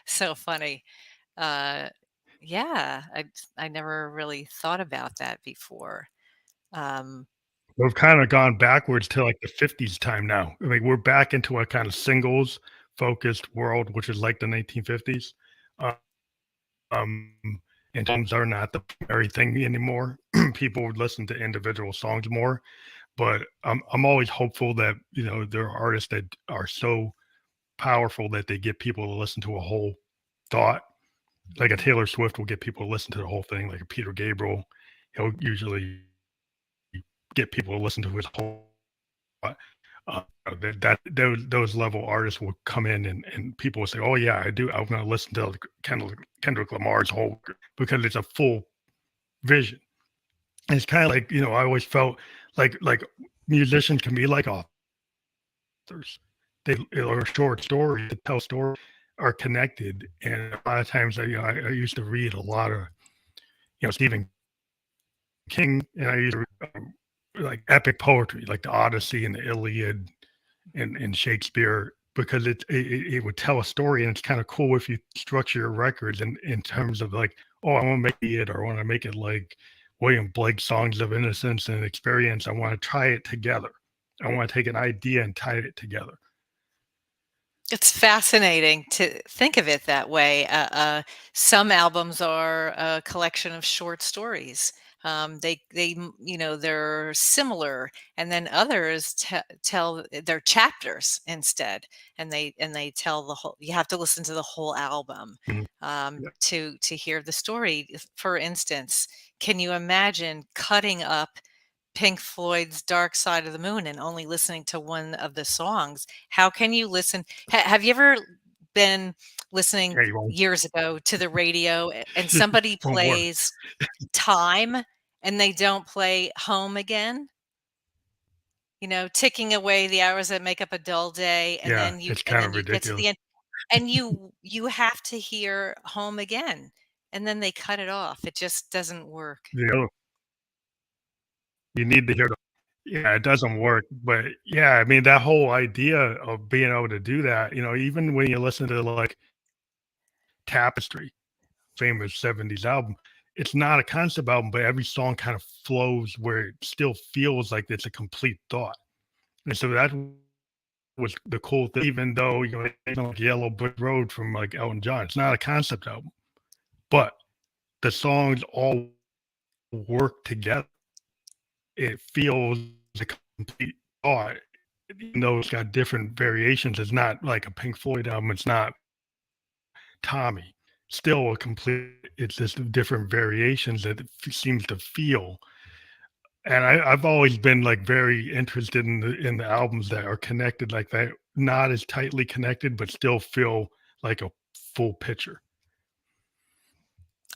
So funny. Uh, yeah, I never really thought about that before. Um, We've kinda gone backwards to, like, the '50s time now. I mean, we're back into a kind of singles-focused world, which is like the 1950s. Uh, um, and songs are not the primary thing anymore. People would listen to individual songs more, but I'm always hopeful that, there are artists that are so powerful that they get people to listen to a whole thought. Like a Taylor Swift will get people to listen to the whole thing, like a Peter Gabriel, he'll usually get people to listen to his whole uh, those level artists will come in and people will say, "Oh yeah, I do. I'm going to listen to Kendrick Lamar's whole because it's a full vision." And it's kind of like I always felt like musicians can be like authors. They are short stories that tell stories are connected, and a lot of times I used to read a lot of Stephen King, and I used to like epic poetry, like the Odyssey and the Iliad and Shakespeare, because it would tell a story, and it's kind of cool if you structure your records in terms of like, oh, I want to make it, or I want to make it like William Blake's Songs of Innocence and Experience. I want to tie it together. I want to take an idea and tie it together. It's fascinating to think of it that way. Some albums are a collection of short stories. They're similar, and then others tell their chapters instead, and they tell the whole. You have to listen to the whole album Mhm. Yeah. to hear the story. For instance, can you imagine cutting up Pink Floyd's Dark Side of the Moon and only listening to one of the songs? How can you listen? Have you ever been listening Yeah, you won't, years ago to the radio and somebody won't work. plays Time and they don't play Home Again? Ticking away the hours that make up a dull day, and Yeah, then you it's and kind then of you get to ridiculous. the end, and you have to hear Home Again, and then they cut it off. It just doesn't work. The other, you need to hear the, yeah, it doesn't work. But yeah, I mean, that whole idea of being able to do that, even when you listen to like Tapestry, famous 70s album, it's not a concept album, but every song kind of flows where it still feels like it's a complete thought. And so that was the cool thing, even though, it's like Yellow Brick Road from like Elton John. It's not a concept album, but the songs all work together. It feels a complete thought, even though it's got different variations. It's not like a Pink Floyd album. It's not Tommy. Still a complete. It's just different variations that it seems to feel. And I've always been like very interested in the albums that are connected like that, not as tightly connected, but still feel like a full picture.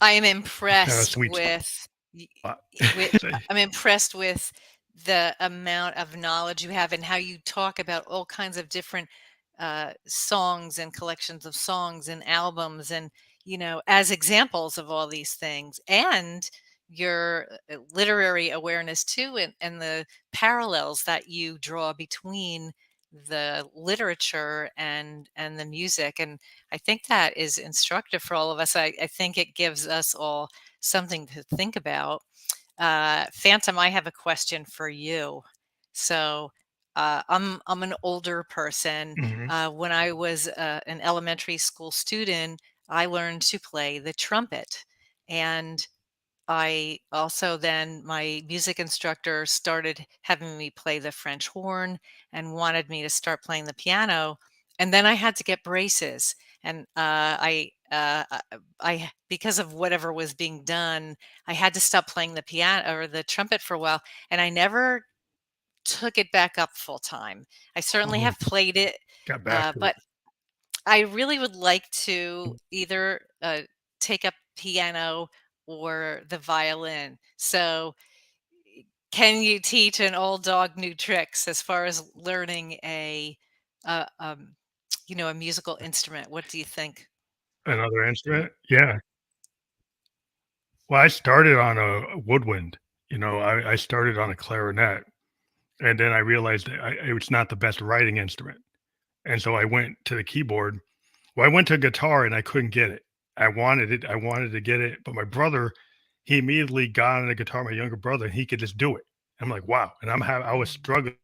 I am It's kind of impressed sweet y spot. with I'm impressed with the amount of knowledge you have and how you talk about all kinds of different, songs and collections of songs and albums and, as examples of all these things, and your, literary awareness too, and the parallels that you draw between the literature and the music, and I think that is instructive for all of us. I think it gives us all something to think about. Phantom, I have a question for you. So, I'm an older person. Mhm. When I was an elementary school student, I learned to play the trumpet, and I also then my music instructor started having me play the French horn and wanted me to start playing the piano. And then I had to get braces. And because of whatever was being done, I had to stop playing the piano or the trumpet for a while. And I never took it back up full time. I certainly Oh, have played it, got back to but I really would like to either take up piano or the violin. So, can you teach an old dog new tricks as far as learning uh, um, a musical instrument? What do you think? another instrument. Yeah. Well, I started on a woodwind. I started on a clarinet, and then I realized that it's not the best writing instrument. And so I went to the keyboard. Well, I went to guitar and I couldn't get it. I wanted it. I wanted to get it, but my brother, he immediately got on the guitar. My younger brother, and he could just do it. I'm like, wow. And I was struggling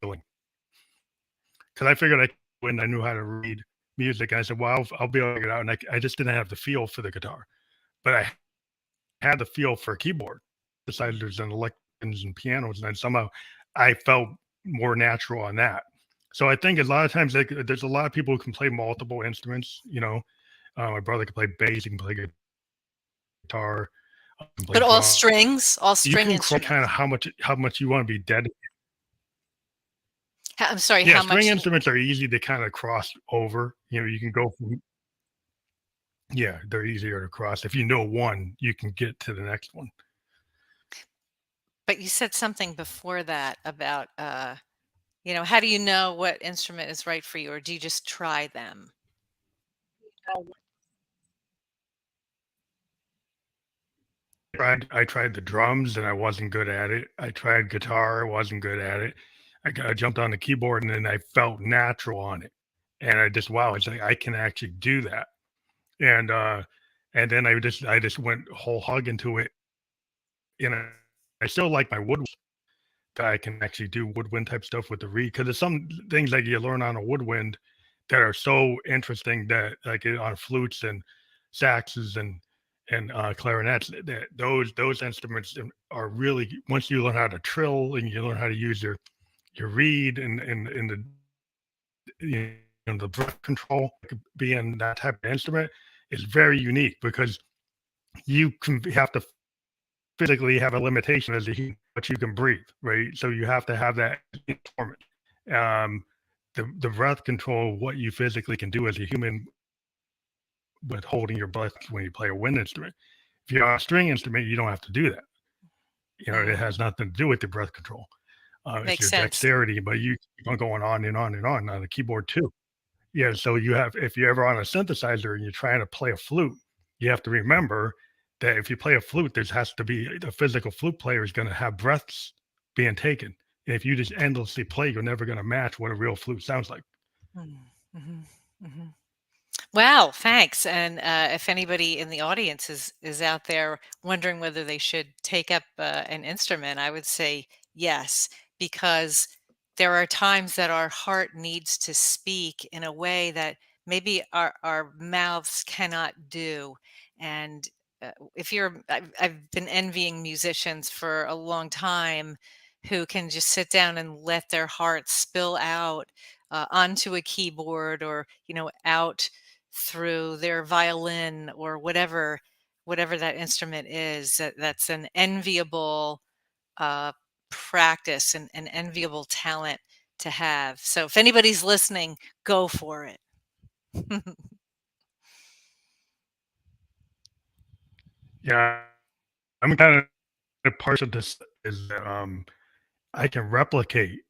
because I figured when I knew how to read music, I said, well, I'll be able to figure it out. And I just didn't have the feel for the guitar, but I had the feel for a keyboard. Decided there's an elections and pianos, and then somehow I felt more natural on that. So I think a lot of times, like, there's a lot of people who can play multiple instruments. My brother can play bass, he can play guitar, can play But drum. all You string can kind of instruments. how much you want to be dedicated. I'm sorry, Yeah, how string much? instruments are easy to kind of cross over. You can go from, yeah, they're easier to cross. If you know one, you can get to the next one. But you said something before that about, how do you know what instrument is right for you, or do you just try them? I tried the drums and I wasn't good at it. I tried guitar, I wasn't good at it. I jumped on the keyboard and then I felt natural on it. And I just wow, it's like I can actually do that. And and then I just went whole hog into it. And I still like my wood that I can actually do woodwind type stuff with the reed because there's some things that you learn on a woodwind that are so interesting that like on flutes and saxes and clarinets that those instruments are really once you learn how to trill and you learn how to use your reed and the you the breath control being that type of instrument is very unique because you can have to physically have a limitation as a human, but you can breathe, right? So you have to have that informant. Um, the breath control, what you physically can do as a human with holding your breath when you play a wind instrument. If you're on a string instrument, you don't have to do that. You know, it Mm, has nothing to do with the breath control. It's makes your sense. dexterity, but you keep on going on and on and on the keyboard too. Yeah, so you have if you're ever on a synthesizer and you're trying to play a flute, you have to remember that if you play a flute, there has to be a physical flute player is going to have breaths being taken. And if you just endlessly play, you're never going to match what a real flute sounds like. Mm, mhm, mhm. Wow, thanks. And if anybody in the audience is out there wondering whether they should take up an instrument, I would say yes, because there are times that our heart needs to speak in a way that maybe our mouths cannot do. And if you're, I've been envying musicians for a long time who can just sit down and let their heart spill out onto a keyboard or, out through their violin or whatever that instrument is. That's an enviable uh, practice and an enviable talent to have. So if anybody's listening, go for it. Yeah, I'm kind of a person this is that I can replicate.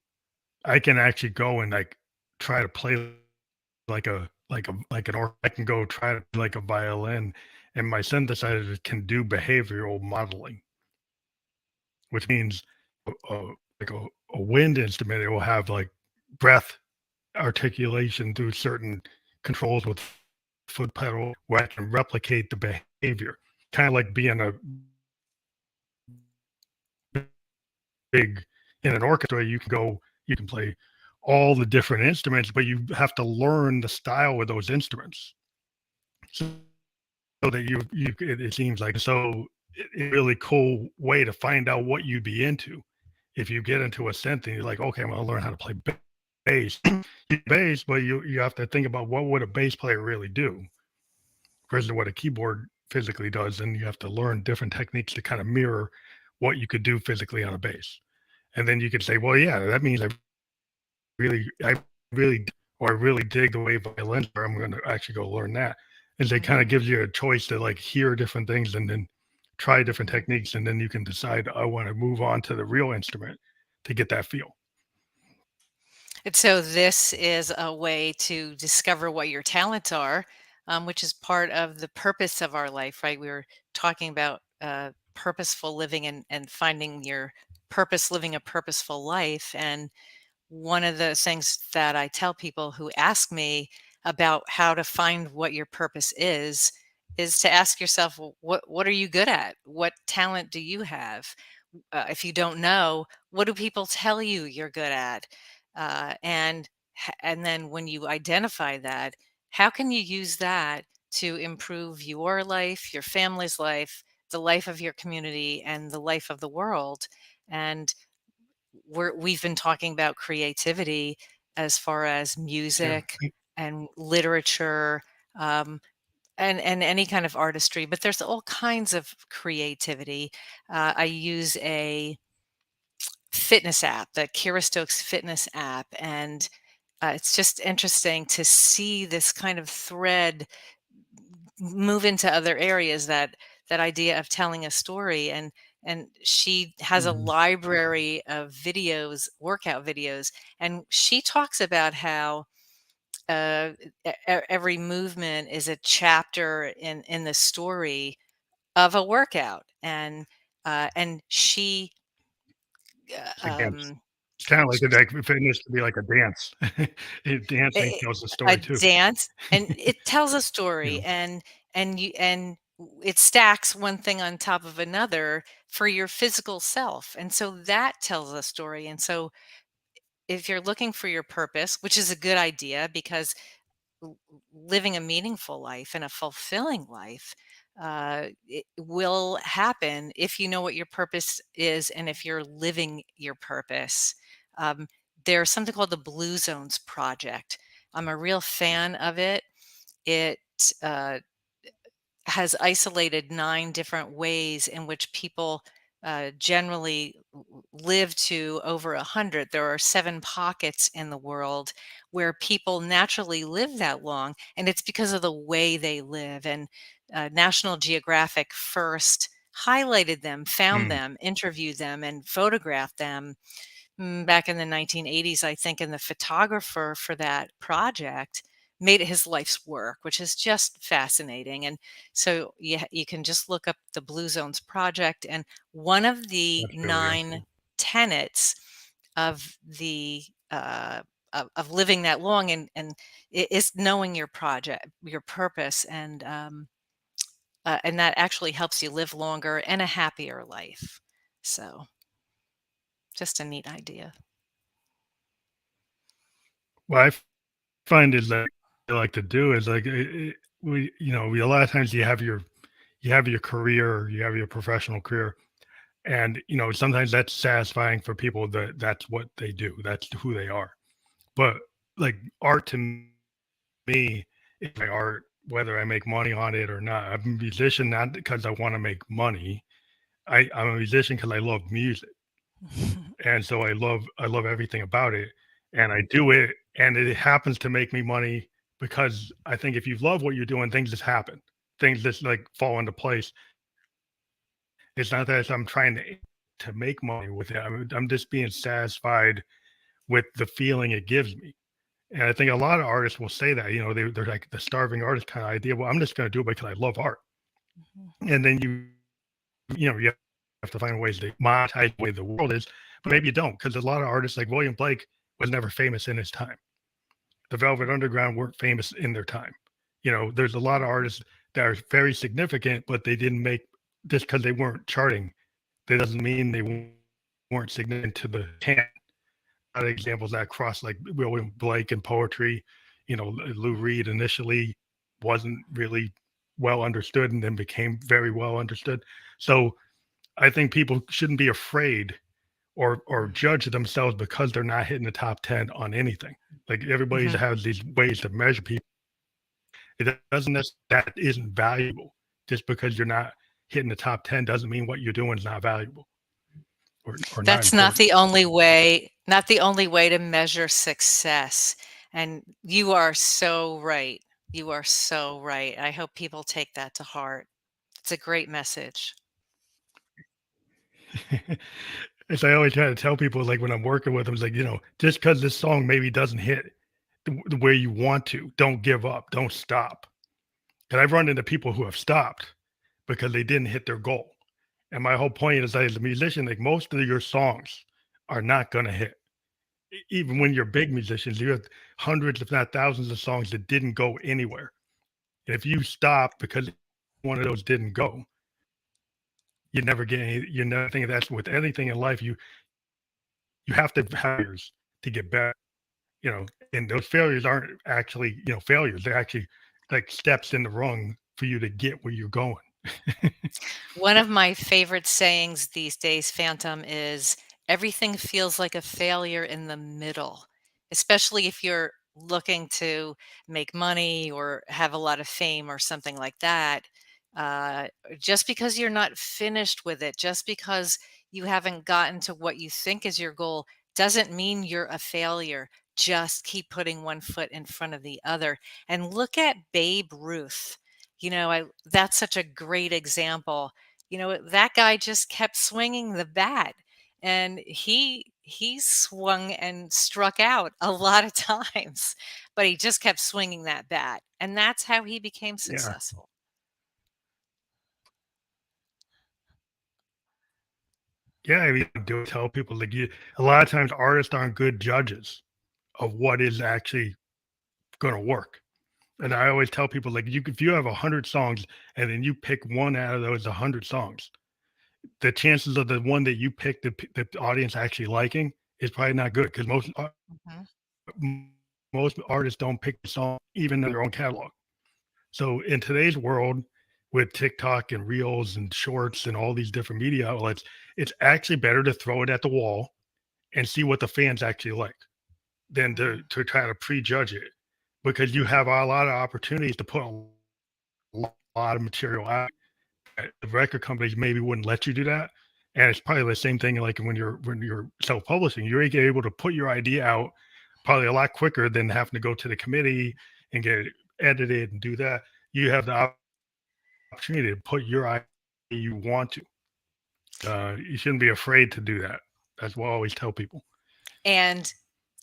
I can actually go and like try to play like an or I can go try to play like a violin, and my synthesizer can do behavioral modeling, which means like a wind instrument, it will have like breath articulation through certain controls with foot pedal where I can replicate the behavior. Kind of like being a big in an orchestra, you can play all the different instruments, but you have to learn the style of those instruments. So that it seems like so really cool way to find out what you'd be into. If you get into a synth and you're like, okay, I'm gonna learn how to play bass, bass, but you have to think about what would a bass player really do versus what a keyboard physically does, and you have to learn different techniques to kind of mirror what you could do physically on a bass. And then you could say, well, yeah, that means I really, or I really dig the way violins are. I'm going to actually go learn that. And it kind of Mhm, gives you a choice to like hear different things and then try different mhm. techniques. And then you can decide, I want to move on to the real instrument to get that feel. And so this is a way to discover what your talents are, which is part of the purpose of our life, right? We were talking about purposeful living and finding your purpose, living a purposeful life. And one of the things that I tell people who ask me about how to find what your purpose is to ask yourself, well, what are you good at? What talent do you have? If you don't know, what do people tell you you're good at? And then when you identify that, how can you use that to improve your life, your family's life, the life of your community, and the life of the world? And we've been talking about creativity as far as Yeah. music and literature, um, and any kind of artistry, but there's all kinds of creativity. I use a fitness app, the Kira Stokes fitness app, and it's just interesting to see this kind of thread move into other areas, that idea of telling a story. And she has a Mhm. library of videos, workout videos, and she talks about how every movement is a chapter in the story of a workout. And she It's a dance. um It's kind of like fitness to be like a dance. Dancing a, tells a a story too. dance, and it tells a You story, know, and it stacks one thing on top of another for your physical self, and so that tells a story. And so if you're looking for your purpose, which is a good idea, because living a meaningful life and a fulfilling life, it will happen if you know what your purpose is and if you're living your purpose. Um, there's something called the Blue Zones Project. I'm a real fan of it. It uh, has isolated 9 different ways in which people generally live to over 100. There are 7 pockets in the world where people naturally live that long, and it's because of the way they live. And National Geographic first highlighted them, found mm, them, interviewed them, and photographed them back in the 1980s, I think. And the photographer for that project made it his life's work, which is just fascinating. And so you can just look up the Blue Zones Project. And one of the that's really 9 awesome. tenets of the of living that long, and is knowing your project, your purpose, and that actually helps you live longer and a happier life. So just a neat idea. What I find is that I like to do is like we a lot of times you have your career, you have your professional career, and sometimes that's satisfying for people that that's what they do, that's who they are. But like art to me is my art, whether I make money on it or not. I'm a musician not because I want to make money. I'm a musician because I love music, and so I love everything about it, and I do it, and it happens to make me money because I think if you love what you're doing, things just happen. Things just like fall into place. It's not that I'm trying to make money with it. I'm just being satisfied with the feeling it gives me. And I think a lot of artists will say that, they're like the starving artist kind of idea. Well, I'm just going to do it because I love art. And then you have to find ways to monetize the way the world is, but maybe you don't, because a lot of artists like William Blake was never famous in his time. The Velvet Underground weren't famous in their time. There's a lot of artists that are very significant, but they didn't make just because they weren't charting. That doesn't mean they weren't significant to the can. A lot of examples that cross like William Blake and poetry. Lou Reed initially wasn't really well understood and then became very well understood. So I think people shouldn't be afraid or judge themselves because they're not hitting the top 10 on anything. Like everybody Mhm. has these ways to measure people. It doesn't that isn't valuable. Just because you're not hitting the top 10 doesn't mean what you're doing is not valuable or not That's not important. the only way, not the only way to measure success. And you are so right. You are so right. I hope people take that to heart. It's a great message. As I always try to tell people, like when I'm working with them, it's like, just because this song maybe doesn't hit the way you want to, don't give up, don't stop. And I've run into people who have stopped because they didn't hit their goal. And my whole point is that as a musician, like most of your songs are not going to hit. Even when you're big musicians, you have hundreds, if not thousands, of songs that didn't go anywhere. And if you stop because one of those didn't go, you never get any. You never think that's with anything in life. You have to have failures to get better. And those failures aren't actually failures. They're actually like steps in the rung for you to get where you're going. One of my favorite sayings these days, Phantom, is everything feels like a failure in the middle, especially if you're looking to make money or have a lot of fame or something like that. Uh, just because you're not finished with it, just because you haven't gotten to what you think is your goal, doesn't mean you're a failure. Just keep putting one foot in front of the other. And look at Babe Ruth. That's such a great example. That guy just kept swinging the bat, and he swung and struck out a lot of times, but he just kept swinging that bat, and that's how he became Yeah. successful. Yeah, I mean, do tell people like a lot of times artists aren't good judges of what is actually going to work. And I always tell people like if you have 100 songs and then you pick one out of those 100 songs, the chances of the one that you pick the audience actually liking is probably not good because Mhm. most artists don't pick the song even in their own catalog. So in today's world, with TikTok and Reels and Shorts and all these different media outlets, it's actually better to throw it at the wall and see what the fans actually like than Mhm. to try to prejudge it, because you have a lot of opportunities to put a lot of material out. The record companies maybe wouldn't let you do that, and it's probably the same thing like when you're self-publishing. You're able to put your idea out probably a lot quicker than having to go to the committee and get it edited and do that. You have the opportunity to put your idea you want to. You shouldn't be afraid to do that. That's what I always tell people. And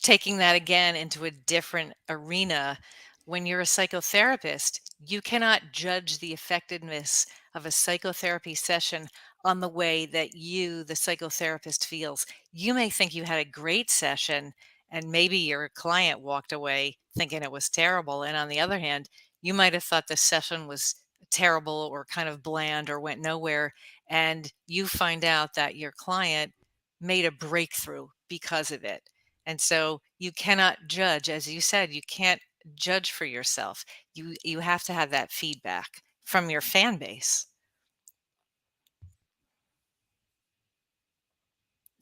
taking that again into a different arena, when you're a psychotherapist, you cannot judge the effectiveness of a psychotherapy session on the way that you, the psychotherapist, feels. You may think you had a great session, and maybe your client walked away thinking it was terrible. And on the other hand, you might have thought the session was terrible or kind of bland or went nowhere. And you find out that your client made a breakthrough because of it. And so you cannot judge, as you said, you can't judge for yourself. You have to have that feedback from your fan base.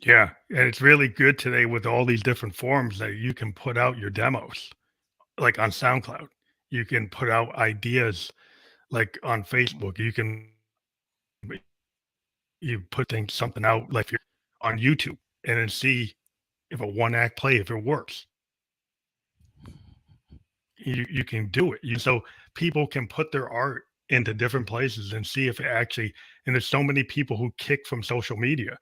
Yeah, and it's really good today with all these different forms that you can put out your demos, like on SoundCloud. You can put out ideas like on Facebook. You put things something out like you're on YouTube and then see if a one act play if it works. You can do it. So people can put their art into different places and see if it actually. And there's so many people who kick from social media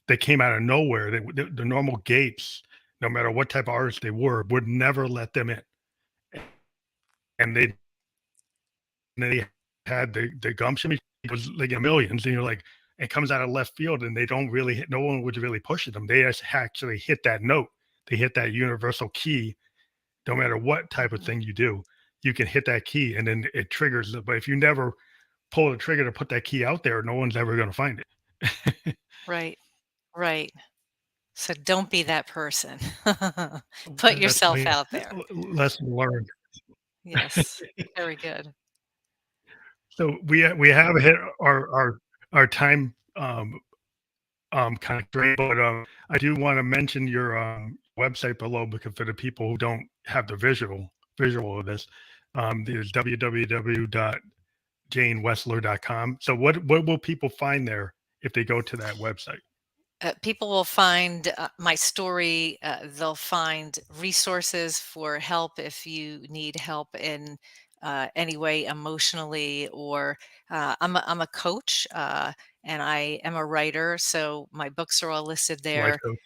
that came out of nowhere. The normal gates, no matter what type of artist they were, would never let them in, and they had the gumption. It was like a millions, and you're like, it comes out of left field, and they don't really hit. No one was really pushing them. They just actually hit that note. They hit that universal key. No matter what type of Mhm. thing you do, you can hit that key, and then it triggers. But if you never pull the trigger to put that key out there, no one's ever going to find it. Right, right. So don't be that person. Put That's yourself my out there. lesson learned. Yes, very good. So we have hit our time kind of great, but I do want to mention your website below because for the people who don't have the visual of this, there's www.janewesler.com. So what will people find there if they go to that website? People will find my story. They'll find resources for help if you need help in any way emotionally, or I'm a coach and I am a writer, so my books are all listed Life there. coach.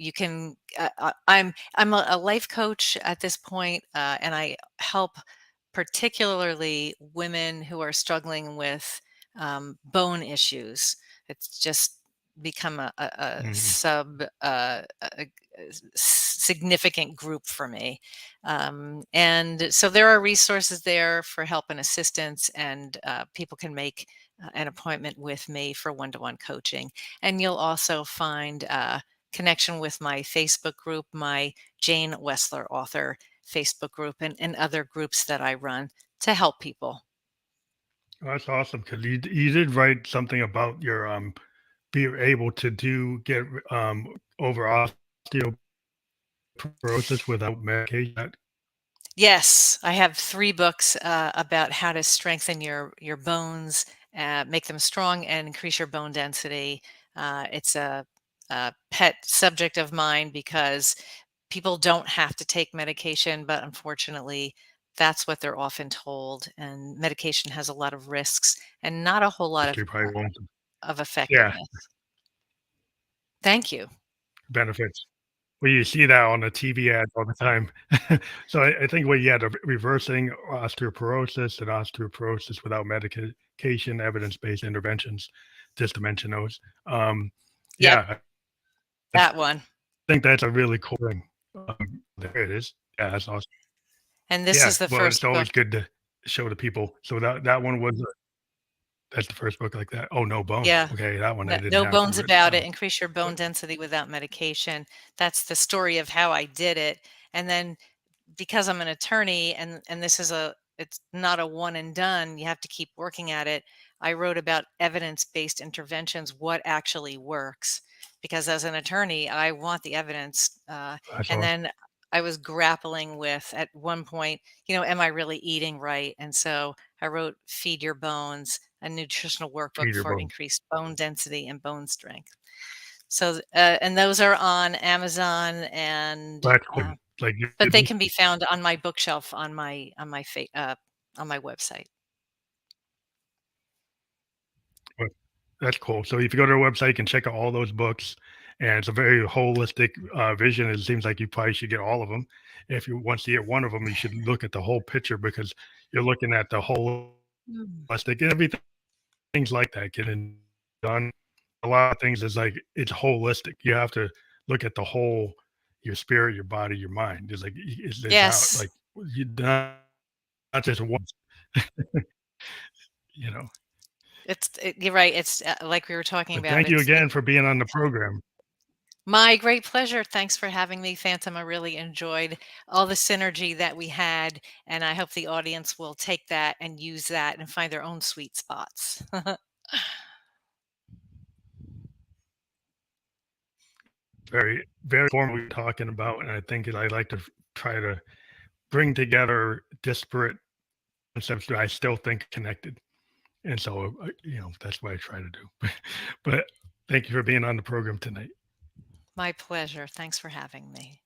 You can. I'm a life coach at this point, and I help particularly women who are struggling with bone issues. It's just become a Mhm. sub significant group for me, and so there are resources there for help and assistance, and people can make an appointment with me for one-to-one coaching. And you'll also find connection with my Facebook group, my Jayne Wesler author Facebook group, and other groups that I run to help people. That's awesome because you did write something about your be able to get over osteoporosis without medication. Yes, I have 3 books, about how to strengthen your bones, make them strong, and increase your bone density. It's a pet subject of mine because people don't have to take medication, but unfortunately, that's what they're often told, and medication has a lot of risks and not a whole lot History probably won't. of Yeah, effectiveness. Thank you. benefits. Well, you see that on the TV ads all the time. So I think what you had reversing osteoporosis and osteoporosis without medication, evidence-based interventions, just to mention those. Um, Yep, Yeah, I that one. think that's a really cool thing. There it is. Yeah, that's awesome. And this Yeah, is the well, it's first always book. good to show the people. So that one was that's the first book like that. Oh, no bones. Yeah. Okay, that one I No, didn't no have bones written about it. down. Increase your bone But density without medication. That's the story of how I did it. And then because I'm an attorney and this is it's not a one and done, you have to keep working at it. I wrote about evidence-based interventions, what actually works. Because as an attorney, I want the evidence. that's And awesome. then I was grappling with at one point, am I really eating right? And so I wrote Feed Your Bones, a nutritional workbook Feed your for bones. increased bone density and bone strength. So, and those are on Amazon and That's cool. Like but they can be found on my bookshelf on my website. that's cool. So if you go to their website, you can check out all those books, and it's a very holistic vision. It seems like you probably should get all of them. If you once you get one of them, you should look at the whole picture because you're looking at the whole Mm. holistic everything things like that getting done. A lot of things is like it's holistic. You have to look at the whole your spirit, your body, your mind. It's like it's out Yes, like you not just one, you know. you're right. It's like we were talking But about. thank you It's again for being on the program. my great pleasure. Thanks for having me, Phantom. I really enjoyed all the synergy that we had, and I hope the audience will take that and use that and find their own sweet spots. Very, very formally talking about, and I think I like to try to bring together disparate concepts that I still think connected. And so, that's what I try to do. But thank you for being on the program tonight. My pleasure. Thanks for having me.